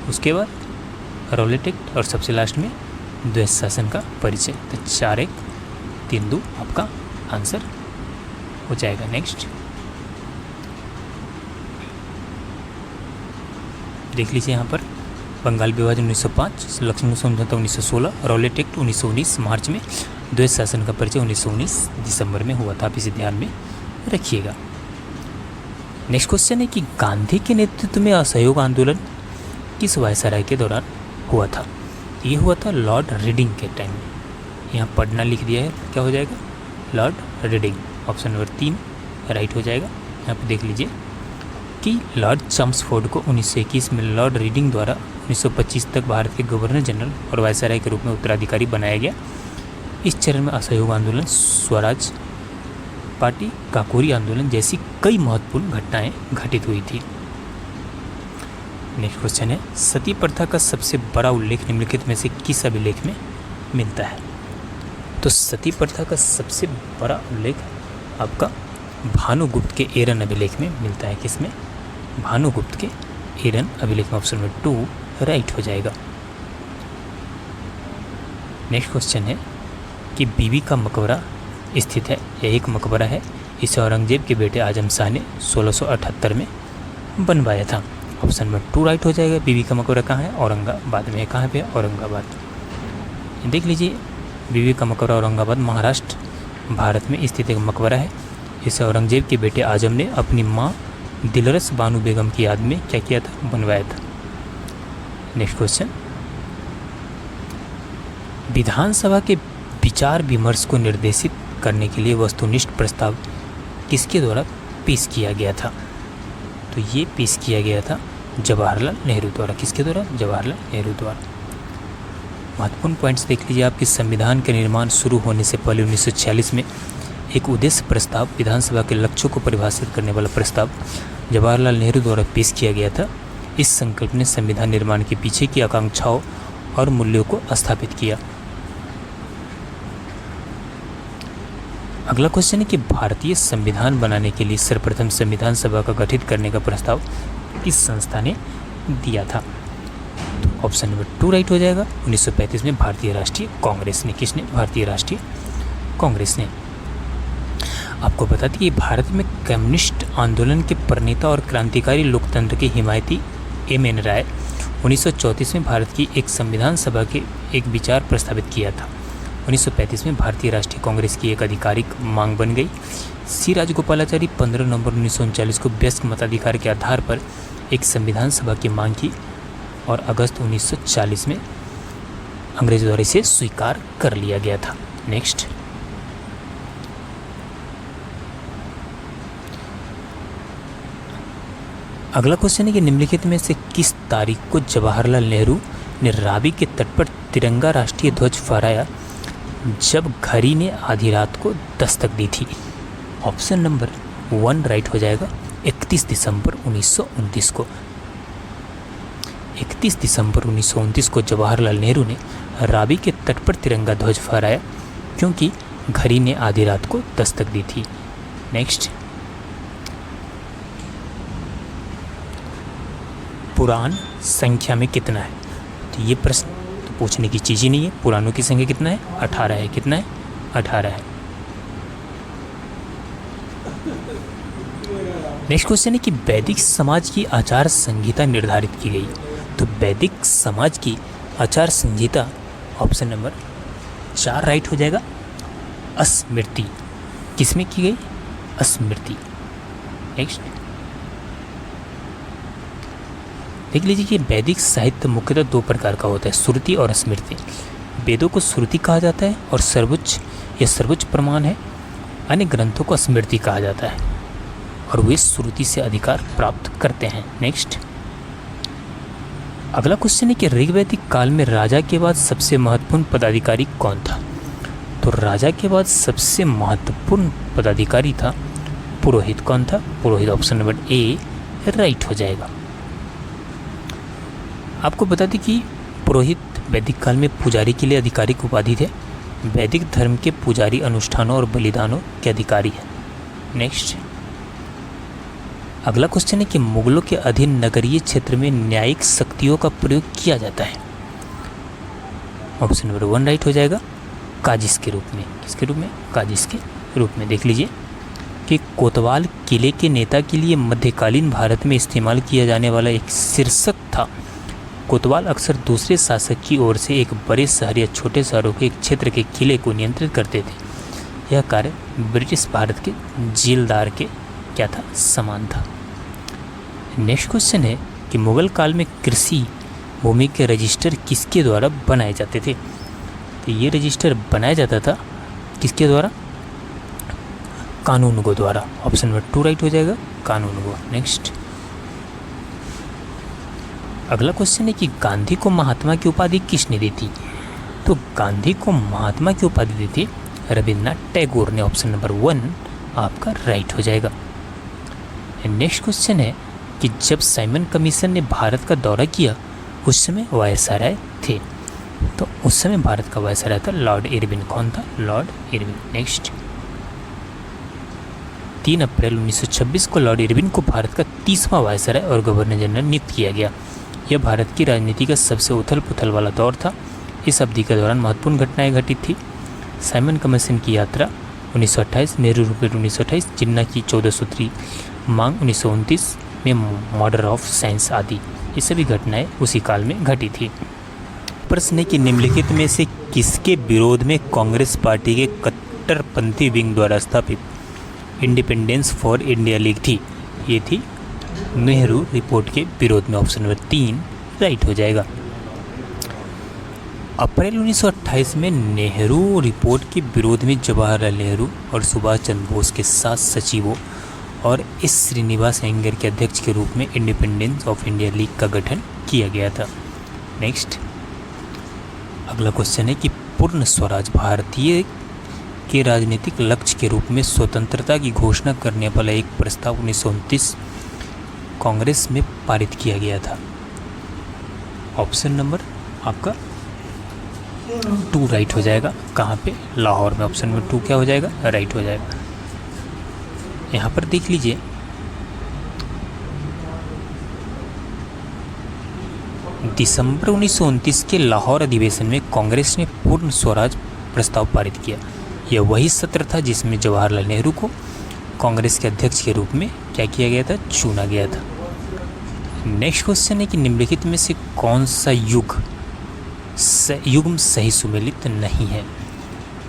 A: उसके बाद रॉलेट एक्ट और सबसे लास्ट में द्वैत शासन का परिचय। तो 4-1-3-2 आपका आंसर हो जाएगा। नेक्स्ट देख लीजिए, यहाँ पर बंगाल विभाजन 1905, लखनऊ समझौता 1916, रॉलेट एक्ट 1919 मार्च में द्वैत शासन का परिचय 1919 दिसंबर में हुआ था। आप इसे ध्यान में रखिएगा। नेक्स्ट क्वेश्चन है कि गांधी के नेतृत्व में असहयोग आंदोलन किस वायसराय के दौरान हुआ था? ये हुआ था लॉर्ड रीडिंग के टाइम में। यहाँ पढ़ना लिख दिया है, क्या हो जाएगा? Lord reading. Option number 3 right हो जाएगा। यहाँ पे देख लीजिए कि लॉर्ड चम्सफोर्ड को 1921 में लॉर्ड रीडिंग द्वारा 1925 तक भारत के गवर्नर जनरल और वायसराय के रूप में उत्तराधिकारी बनाया गया। इस चरण में असहयोग आंदोलन, स्वराज पार्टी, काकोरी आंदोलन जैसी कई महत्वपूर्ण घटनाएं घटित हुई थी। नेक्स्ट क्वेश्चन है, सती प्रथा का सबसे बड़ा उल्लेख निम्नलिखित में से किस अभिलेख में मिलता है? तो सती प्रथा का सबसे बड़ा उल्लेख आपका भानुगुप्त के एरन अभिलेख में मिलता है। किसमें? भानुगुप्त के एरन अभिलेख में। ऑप्शन नंबर 2 राइट हो जाएगा। नेक्स्ट क्वेश्चन है कि बीबी का मकबरा स्थित है। यह एक मकबरा है। इसे औरंगजेब के बेटे आजम शाह ने 1678 में बनवाया था। ऑप्शन नंबर 2 राइट हो जाएगा। बीबी का मकबरा कहाँ है? औरंगाबाद में। कहाँ पे? औरंगाबाद। देख लीजिए, बीबी का मकबरा औरंगाबाद महाराष्ट्र भारत में स्थित एक मकबरा है। इसे औरंगजेब के बेटे आजम ने अपनी माँ दिलरस बानो बेगम की याद में क्या किया था? बनवाया था। नेक्स्ट क्वेश्चन, विधानसभा के विचार विमर्श को निर्देशित करने के लिए वस्तुनिष्ठ प्रस्ताव किसके द्वारा पेश किया गया था? तो ये पेश किया गया था जवाहरलाल नेहरू द्वारा। किसके द्वारा? जवाहरलाल नेहरू द्वारा। महत्वपूर्ण पॉइंट्स देख लीजिए आपके संविधान के निर्माण शुरू होने से पहले 1946 में एक उद्देश्य प्रस्ताव, विधानसभा के लक्ष्यों को परिभाषित करने वाला प्रस्ताव जवाहरलाल नेहरू द्वारा पेश किया गया था। इस संकल्प ने संविधान निर्माण के पीछे की आकांक्षाओं और मूल्यों को स्थापित किया। अगला क्वेश्चन है कि भारतीय संविधान बनाने के लिए सर्वप्रथम संविधान सभा का गठित करने का प्रस्ताव किस संस्था ने दिया था? तो ऑप्शन नंबर 2 राइट हो जाएगा। 1935 में भारतीय राष्ट्रीय कांग्रेस ने। किसने? भारतीय राष्ट्रीय कांग्रेस ने। आपको बता दें कि भारत में कम्युनिस्ट आंदोलन के प्रणेता और क्रांतिकारी लोकतंत्र के हिमायती एम.एन. राय 1934 में भारत की एक संविधान सभा के एक विचार प्रस्तावित किया था। 1935 में भारतीय राष्ट्रीय कांग्रेस की एक आधिकारिक मांग बन गई। सी राजगोपालाचारी 15 नवंबर 1939 को व्यस्क मताधिकार के आधार पर एक संविधान सभा की मांग की और अगस्त 1940 में अंग्रेजों द्वारा इसे स्वीकार कर लिया गया था। नेक्स्ट, अगला क्वेश्चन है कि निम्नलिखित में से किस तारीख को जवाहरलाल नेहरू ने रावी के तट पर तिरंगा राष्ट्रीय ध्वज फहराया जब घड़ी ने आधी रात को दस्तक दी थी? ऑप्शन नंबर 1 राइट हो जाएगा। 31 दिसंबर 1929 को। 31 दिसंबर 1929 को जवाहरलाल नेहरू ने रावी के तट पर तिरंगा ध्वज फहराया क्योंकि घड़ी ने आधी रात को दस्तक दी थी। नेक्स्ट, पुराण संख्या में कितना है? तो ये प्रश्न तो पूछने की चीज़ ही नहीं है। पुराणों की संख्या कितना है? 18 है। कितना है? 18 है। नेक्स्ट क्वेश्चन है कि वैदिक समाज की आचार संहिता निर्धारित की गई। तो वैदिक समाज की आचार संहिता ऑप्शन नंबर 4 राइट हो जाएगा। स्मृति। किसमें की गई? स्मृति। नेक्स्ट, देख लीजिए कि वैदिक साहित्य मुख्यतः 2 प्रकार का होता है, श्रुति और स्मृति। वेदों को श्रुति कहा जाता है और सर्वोच्च प्रमाण है। अन्य ग्रंथों को स्मृति कहा जाता है और वे श्रुति से अधिकार प्राप्त करते हैं। नेक्स्ट, अगला क्वेश्चन है कि ऋग्वैदिक काल में राजा के बाद सबसे महत्वपूर्ण पदाधिकारी कौन था? तो राजा के बाद सबसे महत्वपूर्ण पदाधिकारी था पुरोहित। कौन था? पुरोहित। ऑप्शन नंबर ए राइट हो जाएगा। आपको बता दें कि पुरोहित वैदिक काल में पुजारी के लिए आधिकारिक उपाधि थे। वैदिक धर्म के पुजारी अनुष्ठानों और बलिदानों के अधिकारी हैं। नेक्स्ट, अगला क्वेश्चन है कि मुगलों के अधीन नगरीय क्षेत्र में न्यायिक शक्तियों का प्रयोग किया जाता है। ऑप्शन नंबर 1 राइट हो जाएगा। काजिस के रूप में। किसके रूप में? काजिस के रूप में। देख लीजिए कि कोतवाल किले के नेता के लिए मध्यकालीन भारत में इस्तेमाल किया जाने वाला एक शीर्षक था। कोतवाल अक्सर दूसरे शासक की ओर से एक बड़े शहर या छोटे शहरों के एक क्षेत्र के किले को नियंत्रित करते थे। यह कार्य ब्रिटिश भारत के जेलदार के क्या था, समान था। नेक्स्ट क्वेश्चन है कि मुगल काल में कृषि भूमि के रजिस्टर किसके द्वारा बनाए जाते थे? तो ये रजिस्टर बनाया जाता था किसके द्वारा? कानूनगो द्वारा। ऑप्शन नंबर 2 राइट हो जाएगा, कानूनगो। नेक्स्ट अगला क्वेश्चन है कि गांधी को महात्मा की उपाधि किसने दी थी? तो गांधी को महात्मा की उपाधि दी थी रविन्द्रनाथ टैगोर ने। ऑप्शन नंबर 1 आपका राइट हो जाएगा। नेक्स्ट क्वेश्चन है कि जब साइमन कमीशन ने भारत का दौरा किया उस समय वायसराय थे। तो उस समय भारत का वायसराय था लॉर्ड इरविन। कौन था? Lord Irwin. नेक्स्ट 3 अप्रैल 1926 को लॉर्ड इरविन को भारत का 30वां वायसराय और गवर्नर जनरल नियुक्त किया गया। यह भारत की राजनीति का सबसे उथल पुथल वाला दौर था। इस अवधि के दौरान महत्वपूर्ण घटनाएं घटित थी। साइमन कमीशन की यात्रा 1928, नेहरू रूटवेट 1928, जिन्ना की 14 सूत्री मांग 1929 में मॉडल ऑफ साइंस आदि, ये सभी घटनाएं उसी काल में घटी थी। प्रश्न है कि निम्नलिखित में से किसके विरोध में कांग्रेस पार्टी के कट्टरपंथी विंग द्वारा स्थापित इंडिपेंडेंस फॉर इंडिया लीग थी? ये थी नेहरू रिपोर्ट के विरोध में। ऑप्शन नंबर 3 राइट हो जाएगा। अप्रैल 1928 में नेहरू रिपोर्ट के विरोध में जवाहरलाल नेहरू और सुभाष चंद्र बोस के 7 सचिवों और एस श्रीनिवास अयंगर के अध्यक्ष के रूप में इंडिपेंडेंस ऑफ इंडिया लीग का गठन किया गया था। नेक्स्ट अगला क्वेश्चन है कि पूर्ण स्वराज भारतीय के राजनीतिक लक्ष्य के रूप में स्वतंत्रता की घोषणा करने वाला एक प्रस्ताव 1929 कांग्रेस में पारित किया गया था। ऑप्शन नंबर आपका 2 राइट हो जाएगा। कहाँ पे? लाहौर में। ऑप्शन नंबर 2 क्या हो जाएगा? राइट हो जाएगा। यहाँ पर देख लीजिए दिसंबर 1929 के लाहौर अधिवेशन में कांग्रेस ने पूर्ण स्वराज प्रस्ताव पारित किया। यह वही सत्र था जिसमें जवाहरलाल नेहरू को कांग्रेस के अध्यक्ष के रूप में क्या किया गया था? चुना गया था। नेक्स्ट क्वेश्चन है कि निम्नलिखित में से कौन सा युग्म सही सुमेलित नहीं है?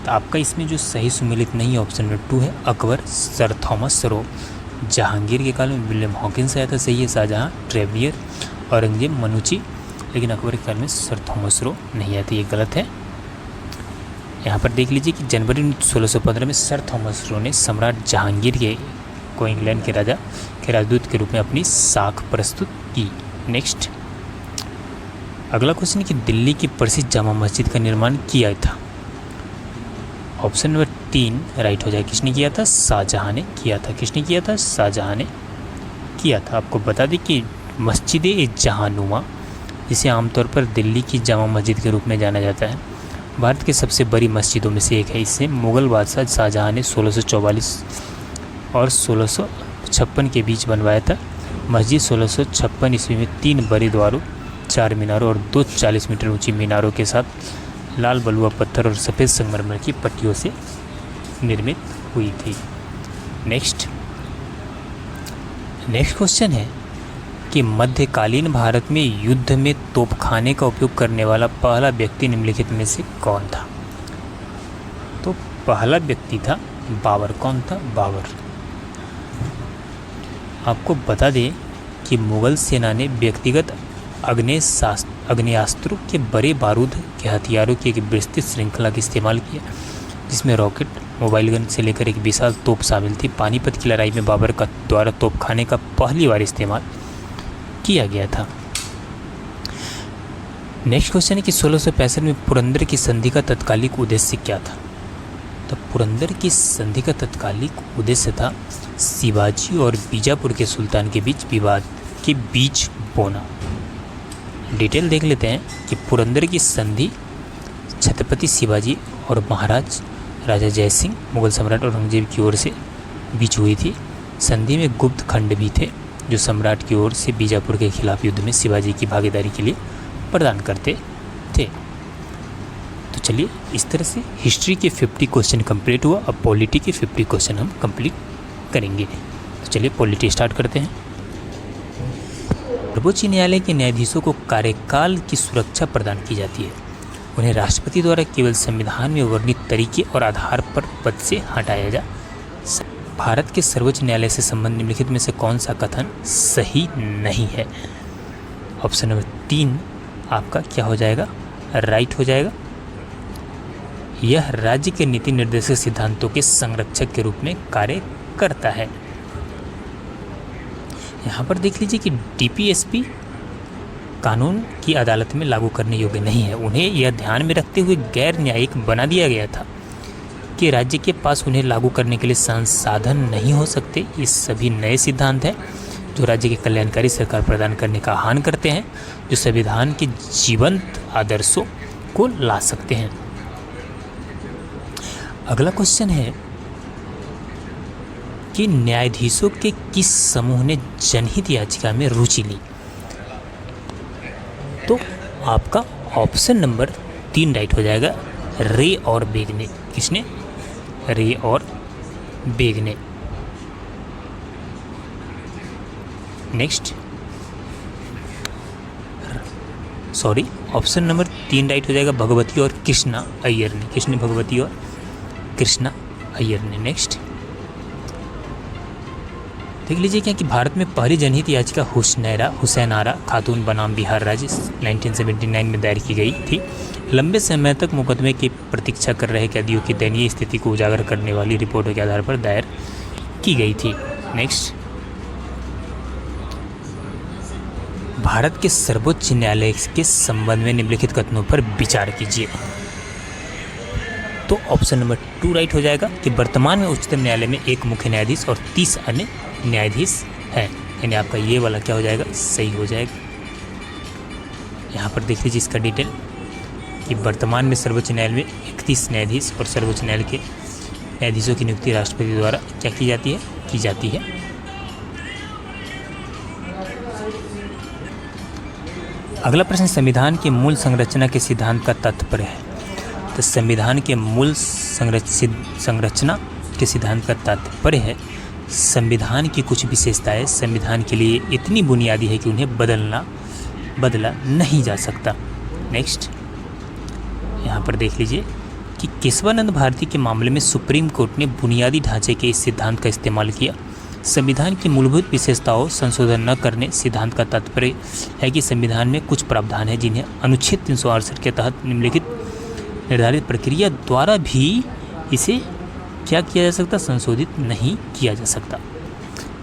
A: तो आपका इसमें जो सही सुमेलित नहीं है ऑप्शन नंबर 2 है Akbar, sir Thomas Roe. Jahangir के काल में विलियम हॉकिंस आया था, सही है। शाहजहां, ट्रेवलियर, औरंगजेब, मनुची। लेकिन अकबर के काल में सर थॉमस रो नहीं आया था, ये गलत है। यहाँ पर देख लीजिए कि जनवरी 1615 में सर थॉमस रो ने सम्राट जहांगीर को इंग्लैंड के राजा के राजदूत के रूप में अपनी साख प्रस्तुत की। नेक्स्ट अगला क्वेश्चन है कि दिल्ली की प्रसिद्ध जामा मस्जिद का निर्माण किया था। ऑप्शन नंबर 3 राइट हो जाए। किसने किया था? शाहजहां ने किया था। किसने किया था? शाहजहां ने किया था। आपको बता दें कि मस्जिद-ए-जहांनुमा, जिसे आमतौर पर दिल्ली की जामा मस्जिद के रूप में जाना जाता है, भारत की सबसे बड़ी मस्जिदों में से एक है। इसे मुग़ल बादशाह शाहजहां ने 1644 और 1656 के बीच बनवाया था। मस्जिद 1656 ईस्वी में 3 बड़े द्वारों, 4 मीनारों और 2 40 मीटर ऊंची मीनारों के साथ लाल बलुआ पत्थर और सफ़ेद संगमरमर की पट्टियों से निर्मित हुई थी। नेक्स्ट क्वेश्चन है कि मध्यकालीन भारत में युद्ध में तोपखाने का उपयोग करने वाला पहला व्यक्ति निम्नलिखित में से कौन था? तो पहला व्यक्ति था बाबर। कौन था? बाबर। आपको बता दें कि मुग़ल सेना ने व्यक्तिगत आग्नेयास्त्रों के बड़े बारूद के हथियारों की एक विस्तृत श्रृंखला का इस्तेमाल किया, जिसमें रॉकेट, मोबाइल गन से लेकर एक विशाल तोप शामिल थी। पानीपत की लड़ाई में बाबर का द्वारा तोपखाने का पहली बार इस्तेमाल किया गया था। नेक्स्ट क्वेश्चन है कि 1665 में पुरंदर की संधि का तत्कालिक उद्देश्य क्या था? तो पुरंदर की संधि का तत्कालिक उद्देश्य था शिवाजी और बीजापुर के सुल्तान के बीच विवाद के बीज बोना। डिटेल देख लेते हैं कि पुरंदर की संधि छत्रपति शिवाजी और महाराज राजा जयसिंह मुगल सम्राट औरंगजेब की ओर से बीच हुई थी। संधि में गुप्त खंड भी थे जो सम्राट की ओर से बीजापुर के खिलाफ युद्ध में शिवाजी की भागीदारी के लिए प्रदान करते थे। तो चलिए, इस तरह से हिस्ट्री के 50 क्वेश्चन कंप्लीट हुआ। अब पॉलिटी के 50 क्वेश्चन हम कंप्लीट करेंगे। तो चलिए पॉलिटी स्टार्ट करते हैं। सर्वोच्च न्यायालय के न्यायाधीशों को कार्यकाल की सुरक्षा प्रदान की जाती है। उन्हें राष्ट्रपति द्वारा केवल संविधान में वर्णित तरीके और आधार पर पद से हटाया जा सकता। भारत के सर्वोच्च न्यायालय से संबंधित निम्नलिखित में से कौन सा कथन सही नहीं है? ऑप्शन नंबर 3 आपका क्या हो जाएगा? राइट हो जाएगा। यह राज्य के नीति निर्देशक सिद्धांतों के संरक्षक के रूप में कार्य करता है। यहाँ पर देख लीजिए कि डीपीएसपी कानून की अदालत में लागू करने योग्य नहीं है। उन्हें यह ध्यान में रखते हुए गैर न्यायिक बना दिया गया था कि राज्य के पास उन्हें लागू करने के लिए संसाधन नहीं हो सकते। ये सभी नए सिद्धांत हैं जो राज्य के कल्याणकारी सरकार प्रदान करने का आह्वान करते हैं, जो संविधान के जीवंत आदर्शों को ला सकते हैं। अगला क्वेश्चन है कि न्यायाधीशों के किस समूह ने जनहित याचिका में रुचि ली? तो आपका ऑप्शन नंबर 3 राइट हो जाएगा। रे और बेग ने। किसने? रे और बेग ने। Next, sorry, option number 3 right हो जाएगा। भगवती और कृष्णा अय्यर ने। किसने? भगवती और कृष्णा अय्यर ने। नेक्स्ट देख लीजिए क्या कि भारत में पहली जनहित याचिका हुसैनारा खातून बनाम बिहार राज्य 1979 में दायर की गई थी। लंबे समय तक मुकदमे की प्रतीक्षा कर रहे कैदियों की दयनीय स्थिति को उजागर करने वाली रिपोर्टों के आधार पर दायर की गई थी। नेक्स्ट, भारत के सर्वोच्च न्यायालय के संबंध में निम्नलिखित कथनों पर विचार कीजिए। तो ऑप्शन नंबर 2 राइट हो जाएगा कि वर्तमान में उच्चतम न्यायालय में एक मुख्य न्यायाधीश और 30 अन्य न्यायाधीश हैं। यानी आपका ये वाला क्या हो जाएगा? सही हो जाएगा। यहाँ पर देख लीजिए इसका डिटेल कि वर्तमान में सर्वोच्च न्यायालय में 31 न्यायाधीश और सर्वोच्च न्यायालय के न्यायाधीशों की नियुक्ति राष्ट्रपति द्वारा क्या की जाती है? अगला प्रश्न, संविधान के मूल संरचना के सिद्धांत का तात्पर्य है। तो संविधान के मूल संरचना के सिद्धांत का तात्पर्य है संविधान की कुछ विशेषताएं संविधान के लिए इतनी बुनियादी है कि उन्हें बदला नहीं जा सकता। नेक्स्ट, यहाँ पर देख लीजिए कि केशवानंद भारती के मामले में सुप्रीम कोर्ट ने बुनियादी ढांचे के इस सिद्धांत का इस्तेमाल किया। संविधान की मूलभूत विशेषताओं संशोधन न करने सिद्धांत का तात्पर्य है कि संविधान में कुछ प्रावधान है जिन्हें अनुच्छेद 368 के तहत निम्नलिखित निर्धारित प्रक्रिया द्वारा भी इसे क्या किया जा सकता? संशोधित नहीं किया जा सकता।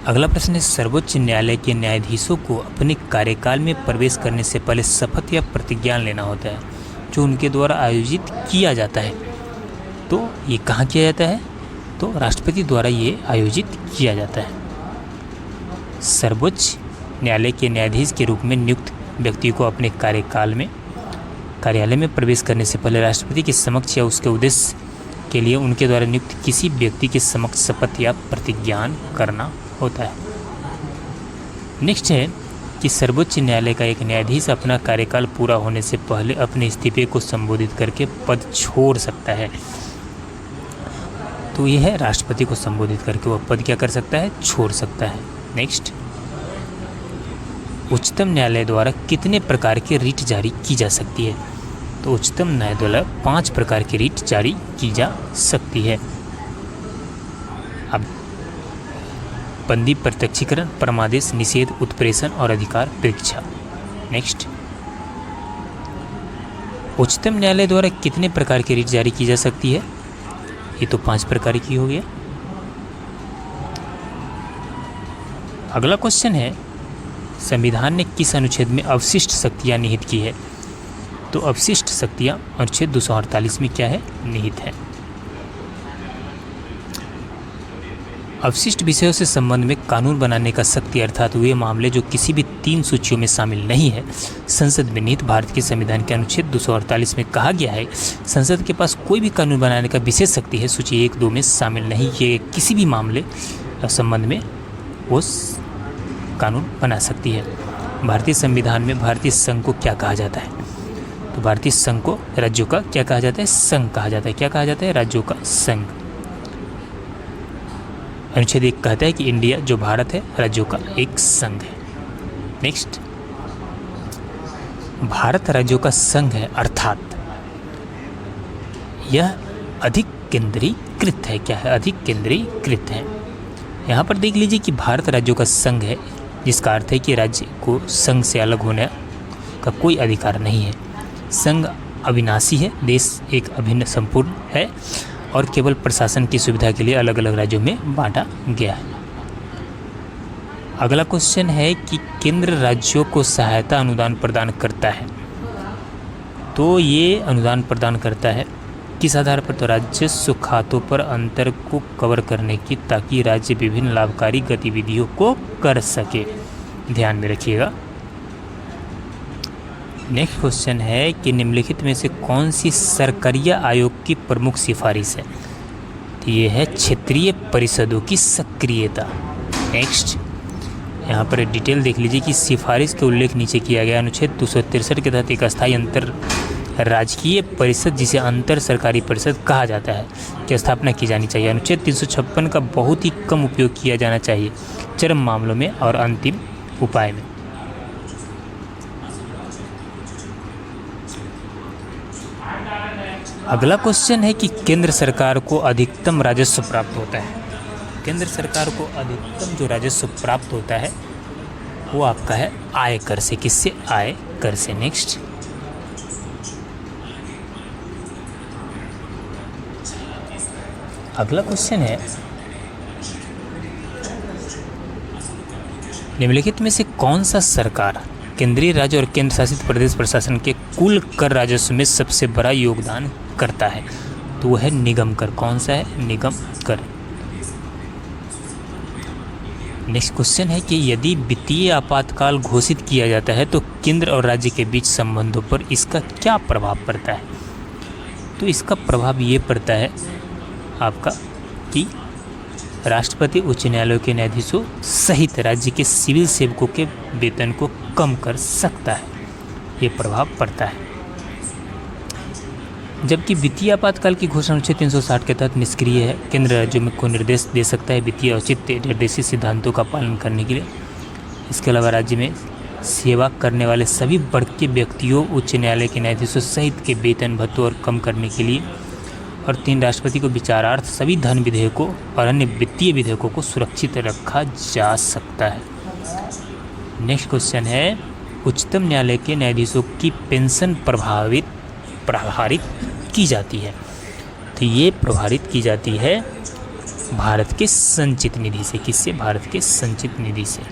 A: अगला प्रश्न है, सर्वोच्च न्यायालय के न्यायाधीशों को अपने कार्यकाल में प्रवेश करने से पहले शपथ या प्रतिज्ञान लेना होता है जो उनके द्वारा आयोजित किया जाता है। तो ये कहाँ किया जाता है? तो राष्ट्रपति द्वारा ये आयोजित किया जाता है। सर्वोच्च न्यायालय के न्यायाधीश के रूप में नियुक्त व्यक्ति को अपने कार्यालय में प्रवेश करने से पहले राष्ट्रपति के समक्ष या उसके उद्देश्य के लिए उनके द्वारा नियुक्त किसी व्यक्ति के समक्ष शपथ या प्रतिज्ञान करना होता है। नेक्स्ट है कि सर्वोच्च न्यायालय का एक न्यायाधीश अपना कार्यकाल पूरा होने से पहले अपने इस्तीफे को संबोधित करके पद छोड़ सकता है। तो यह है राष्ट्रपति को संबोधित करके वह पद क्या कर सकता है? छोड़ सकता है। नेक्स्ट, उच्चतम न्यायालय द्वारा कितने प्रकार की रीट जारी की जा सकती है? तो उच्चतम न्यायालय द्वारा 5 प्रकार की रीट जारी की जा सकती है। अब बंदी, प्रत्यक्षीकरण, परमादेश, निषेध, उत्प्रेषण और अधिकार परीक्षा। नेक्स्ट, उच्चतम न्यायालय द्वारा कितने प्रकार की रीट जारी की जा सकती है? ये तो 5 प्रकार की हो गया। अगला क्वेश्चन है, संविधान ने किस अनुच्छेद में अवशिष्ट शक्तियां निहित की है? तो अवशिष्ट शक्तियां अनुच्छेद 248 में क्या है? निहित है। अवशिष्ट विषयों से संबंध में कानून बनाने का शक्ति अर्थात वे मामले जो किसी भी 3 सूचियों में शामिल नहीं है संसद में निहित। भारत के संविधान के अनुच्छेद 248 में कहा गया है संसद के पास कोई भी कानून बनाने का विशेष शक्ति है सूची 1-2 में शामिल नहीं। ये किसी भी मामले संबंध में वो कानून बना सकती है। भारतीय संविधान में भारतीय संघ को क्या कहा जाता है? तो भारतीय संघ को राज्यों का क्या कहा जाता है? संघ कहा जाता है। क्या कहा जाता है? राज्यों का संघ। अनुच्छेद 1 कहता है कि इंडिया जो भारत है राज्यों का एक संघ है। नेक्स्ट, भारत राज्यों का संघ है, अर्थात यह अधिक केंद्रीकृत है। क्या है? अधिक केंद्रीकृत है। यहाँ पर देख लीजिए कि भारत राज्यों का संघ है, जिसका अर्थ है कि राज्य को संघ से अलग होने का कोई अधिकार नहीं है। संघ अविनाशी है, देश एक अभिन्न संपूर्ण है और केवल प्रशासन की सुविधा के लिए अलग अलग राज्यों में बांटा गया है। अगला क्वेश्चन है कि केंद्र राज्यों को सहायता अनुदान प्रदान करता है। तो ये अनुदान प्रदान करता है किस आधार पर? तो राजस्व खातों पर अंतर को कवर करने की, ताकि राज्य विभिन्न लाभकारी गतिविधियों को कर सके। ध्यान में रखिएगा। नेक्स्ट क्वेश्चन है कि निम्नलिखित में से कौन सी सरकारीय आयोग की प्रमुख सिफारिश है? तो ये है क्षेत्रीय परिषदों की सक्रियता। नेक्स्ट यहाँ पर डिटेल देख लीजिए कि सिफारिश के उल्लेख नीचे किया गया। अनुच्छेद 263 के तहत एक अस्थायी अंतर राजकीय परिषद, जिसे अंतर सरकारी परिषद कहा जाता है, की स्थापना की जानी चाहिए। अनुच्छेद 356 का बहुत ही कम उपयोग किया जाना चाहिए चरम मामलों में और अंतिम उपाय में। अगला क्वेश्चन है कि केंद्र सरकार को अधिकतम राजस्व प्राप्त होता है। केंद्र सरकार को अधिकतम जो राजस्व प्राप्त होता है वो आपका है आय कर से। किससे? आय कर से। नेक्स्ट अगला क्वेश्चन है, निम्नलिखित में से कौन सा सरकार केंद्रीय राज्य और केंद्र शासित प्रदेश प्रशासन के कुल कर राजस्व में सबसे बड़ा योगदान करता है? तो वह है निगम कर। कौन सा है? निगम कर। नेक्स्ट क्वेश्चन है कि यदि वित्तीय आपातकाल घोषित किया जाता है तो केंद्र और राज्य के बीच संबंधों पर इसका क्या प्रभाव पड़ता है? तो इसका प्रभाव ये पड़ता है आपका कि राष्ट्रपति उच्च न्यायालयों के न्यायाधीशों सहित राज्य के सिविल सेवकों के वेतन को कम कर सकता है। ये प्रभाव पड़ता है। जबकि वित्तीय आपातकाल की घोषणा अनुच्छेद 360 के तहत निष्क्रिय है। केंद्र राज्यों को निर्देश दे सकता है वित्तीय औचित्य निर्देशित सिद्धांतों का पालन करने के लिए। इसके अलावा राज्य में सेवा करने वाले सभी वर्ग के व्यक्तियों, उच्च न्यायालय के न्यायाधीशों सहित के वेतन भत्तों और कम करने के लिए। और 3 राष्ट्रपति को विचारार्थ सभी धन विधेयकों और अन्य वित्तीय विधेयकों को सुरक्षित रखा जा सकता है। नेक्स्ट क्वेश्चन है, उच्चतम न्यायालय के न्यायाधीशों की पेंशन प्रभारित की जाती है। तो ये प्रभारित की जाती है भारत के संचित निधि से। किससे? भारत के संचित निधि से।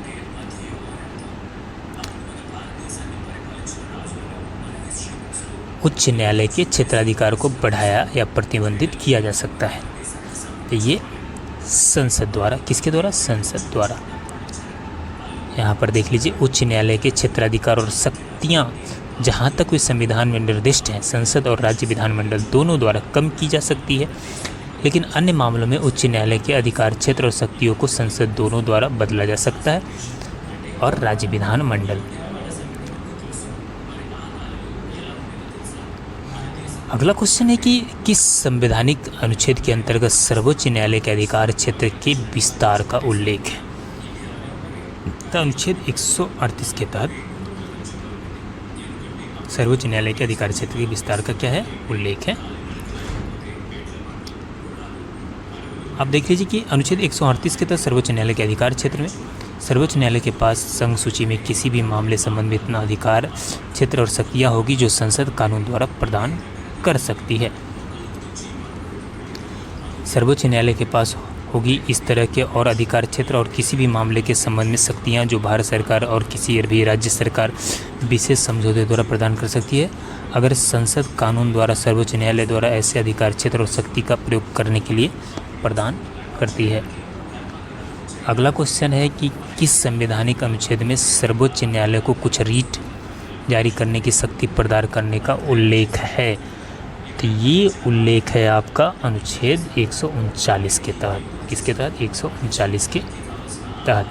A: उच्च न्यायालय के क्षेत्राधिकार को बढ़ाया या प्रतिबंधित किया जा सकता है। तो ये संसद द्वारा। किसके द्वारा? संसद द्वारा। यहाँ पर देख लीजिए, उच्च न्यायालय के क्षेत्राधिकार और शक्तियाँ जहाँ तक वे संविधान में निर्दिष्ट हैं, संसद और राज्य विधानमंडल दोनों द्वारा कम की जा सकती है। लेकिन अन्य मामलों में उच्च न्यायालय के अधिकार क्षेत्र और शक्तियों को संसद दोनों द्वारा बदला जा सकता है और राज्य विधानमंडल। अगला क्वेश्चन है कि किस संवैधानिक अनुच्छेद के अंतर्गत सर्वोच्च न्यायालय के अधिकार क्षेत्र के विस्तार का उल्लेख है? तो अनुच्छेद 138 के तहत सर्वोच्च न्यायालय के अधिकार क्षेत्र के विस्तार का क्या है? उल्लेख है। आप देख लीजिए कि अनुच्छेद 138 के तहत सर्वोच्च न्यायालय के अधिकार क्षेत्र में सर्वोच्च न्यायालय के पास संघ सूची में किसी भी मामले संबंध में इतना अधिकार क्षेत्र और शक्तियाँ होगी जो संसद कानून द्वारा प्रदान कर सकती है। सर्वोच्च न्यायालय के पास होगी इस तरह के और अधिकार क्षेत्र और किसी भी मामले के संबंध में शक्तियाँ जो भारत सरकार और किसी भी राज्य सरकार विशेष समझौते द्वारा प्रदान कर सकती है, अगर संसद कानून द्वारा सर्वोच्च न्यायालय द्वारा ऐसे अधिकार क्षेत्र और शक्ति का प्रयोग करने के लिए प्रदान करती है। अगला क्वेश्चन है कि किस संवैधानिक अनुच्छेद में सर्वोच्च न्यायालय को कुछ रीट जारी करने की शक्ति प्रदान करने का उल्लेख है? तो ये उल्लेख है आपका अनुच्छेद 139 के तहत। किसके तहत? 139 के तहत।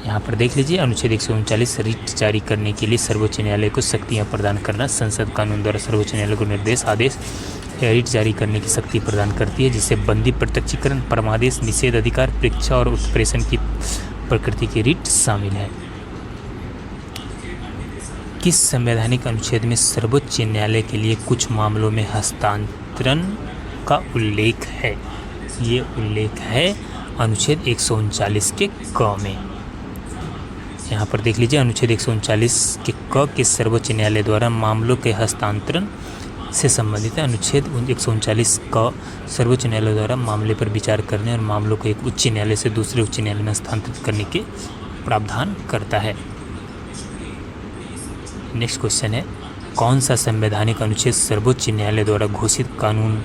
A: यहाँ पर देख लीजिए, अनुच्छेद 139 रीट जारी करने के लिए सर्वोच्च न्यायालय को शक्तियाँ प्रदान करना। संसद कानून द्वारा सर्वोच्च न्यायालय को निर्देश, आदेश या रीट जारी करने की शक्ति प्रदान करती है, जिससे बंदी, प्रत्यक्षीकरण, परमादेश, निषेध अधिकार, परीक्षा और उत्प्रेषण की प्रकृति की रीट शामिल है। किस संवैधानिक अनुच्छेद में सर्वोच्च न्यायालय के लिए कुछ मामलों में हस्तांतरण का उल्लेख है? ये उल्लेख है अनुच्छेद 139 के क में। यहाँ पर देख लीजिए, अनुच्छेद 139 के क के सर्वोच्च न्यायालय द्वारा मामलों के हस्तांतरण से संबंधित है। अनुच्छेद 139 क सर्वोच्च न्यायालय द्वारा मामले पर विचार करने और मामलों को एक उच्च न्यायालय से दूसरे उच्च न्यायालय में हस्तांतरित करने के प्रावधान करता है। नेक्स्ट क्वेश्चन है, कौन सा संवैधानिक अनुच्छेद सर्वोच्च न्यायालय द्वारा घोषित कानून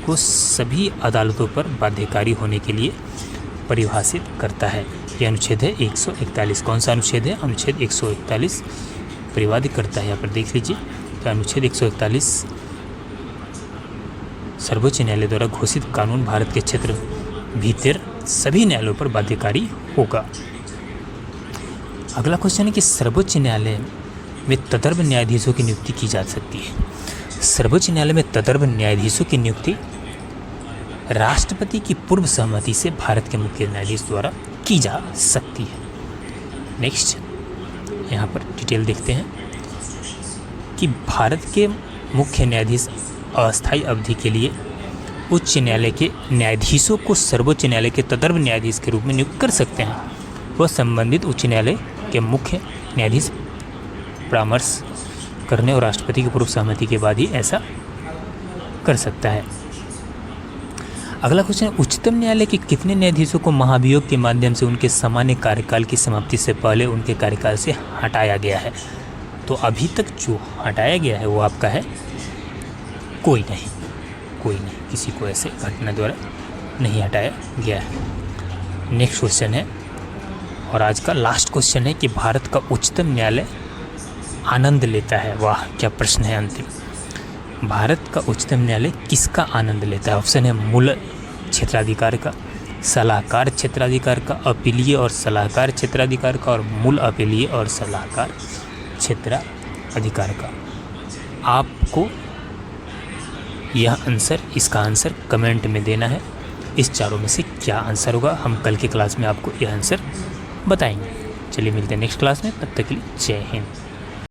A: को सभी अदालतों पर बाध्यकारी होने के लिए परिभाषित करता है? यह अनुच्छेद है 141। कौन सा अनुच्छेद है? अनुच्छेद 141 परिवादी करता है। यहाँ पर देख लीजिए, तो अनुच्छेद 141 सर्वोच्च न्यायालय द्वारा घोषित कानून भारत के क्षेत्र भीतर सभी न्यायालयों पर बाध्यकारी होगा। अगला क्वेश्चन है कि सर्वोच्च न्यायालय में तदर्व न्यायाधीशों की नियुक्ति की जा सकती है। सर्वोच्च न्यायालय में तदर्व न्यायाधीशों की नियुक्ति राष्ट्रपति की पूर्व सहमति से भारत के मुख्य न्यायाधीश द्वारा की जा सकती है। नेक्स्ट, यहाँ पर डिटेल देखते हैं कि भारत के मुख्य न्यायाधीश अस्थायी अवधि के लिए उच्च न्यायालय के न्यायाधीशों को सर्वोच्च न्यायालय के तदर्व न्यायाधीश के रूप में नियुक्त कर सकते हैं। वह संबंधित उच्च न्यायालय के मुख्य न्यायाधीश परामर्श करने और राष्ट्रपति की पूर्व सहमति के बाद ही ऐसा कर सकता है। अगला क्वेश्चन, उच्चतम न्यायालय के कितने न्यायाधीशों को महाभियोग के माध्यम से उनके सामान्य कार्यकाल की समाप्ति से पहले उनके कार्यकाल से हटाया गया है? तो अभी तक जो हटाया गया है वो आपका है कोई नहीं, किसी को ऐसे घटना द्वारा नहीं हटाया गया है। नेक्स्ट क्वेश्चन है, और आज का लास्ट क्वेश्चन है कि भारत का उच्चतम न्यायालय आनंद लेता है? वाह, क्या प्रश्न है अंतिम। भारत का उच्चतम न्यायालय किसका आनंद लेता है? ऑप्शन है मूल क्षेत्राधिकार का, सलाहकार क्षेत्राधिकार का, अपीलीय और सलाहकार क्षेत्राधिकार का, और मूल अपीलीय और सलाहकार क्षेत्राधिकार का। आपको यह आंसर, इसका आंसर कमेंट में देना है। इस चारों में से क्या आंसर होगा, हम कल की क्लास में आपको यह आंसर बताएंगे। चलिए मिलते हैं नेक्स्ट क्लास में, तब तक के लिए जय हिंद।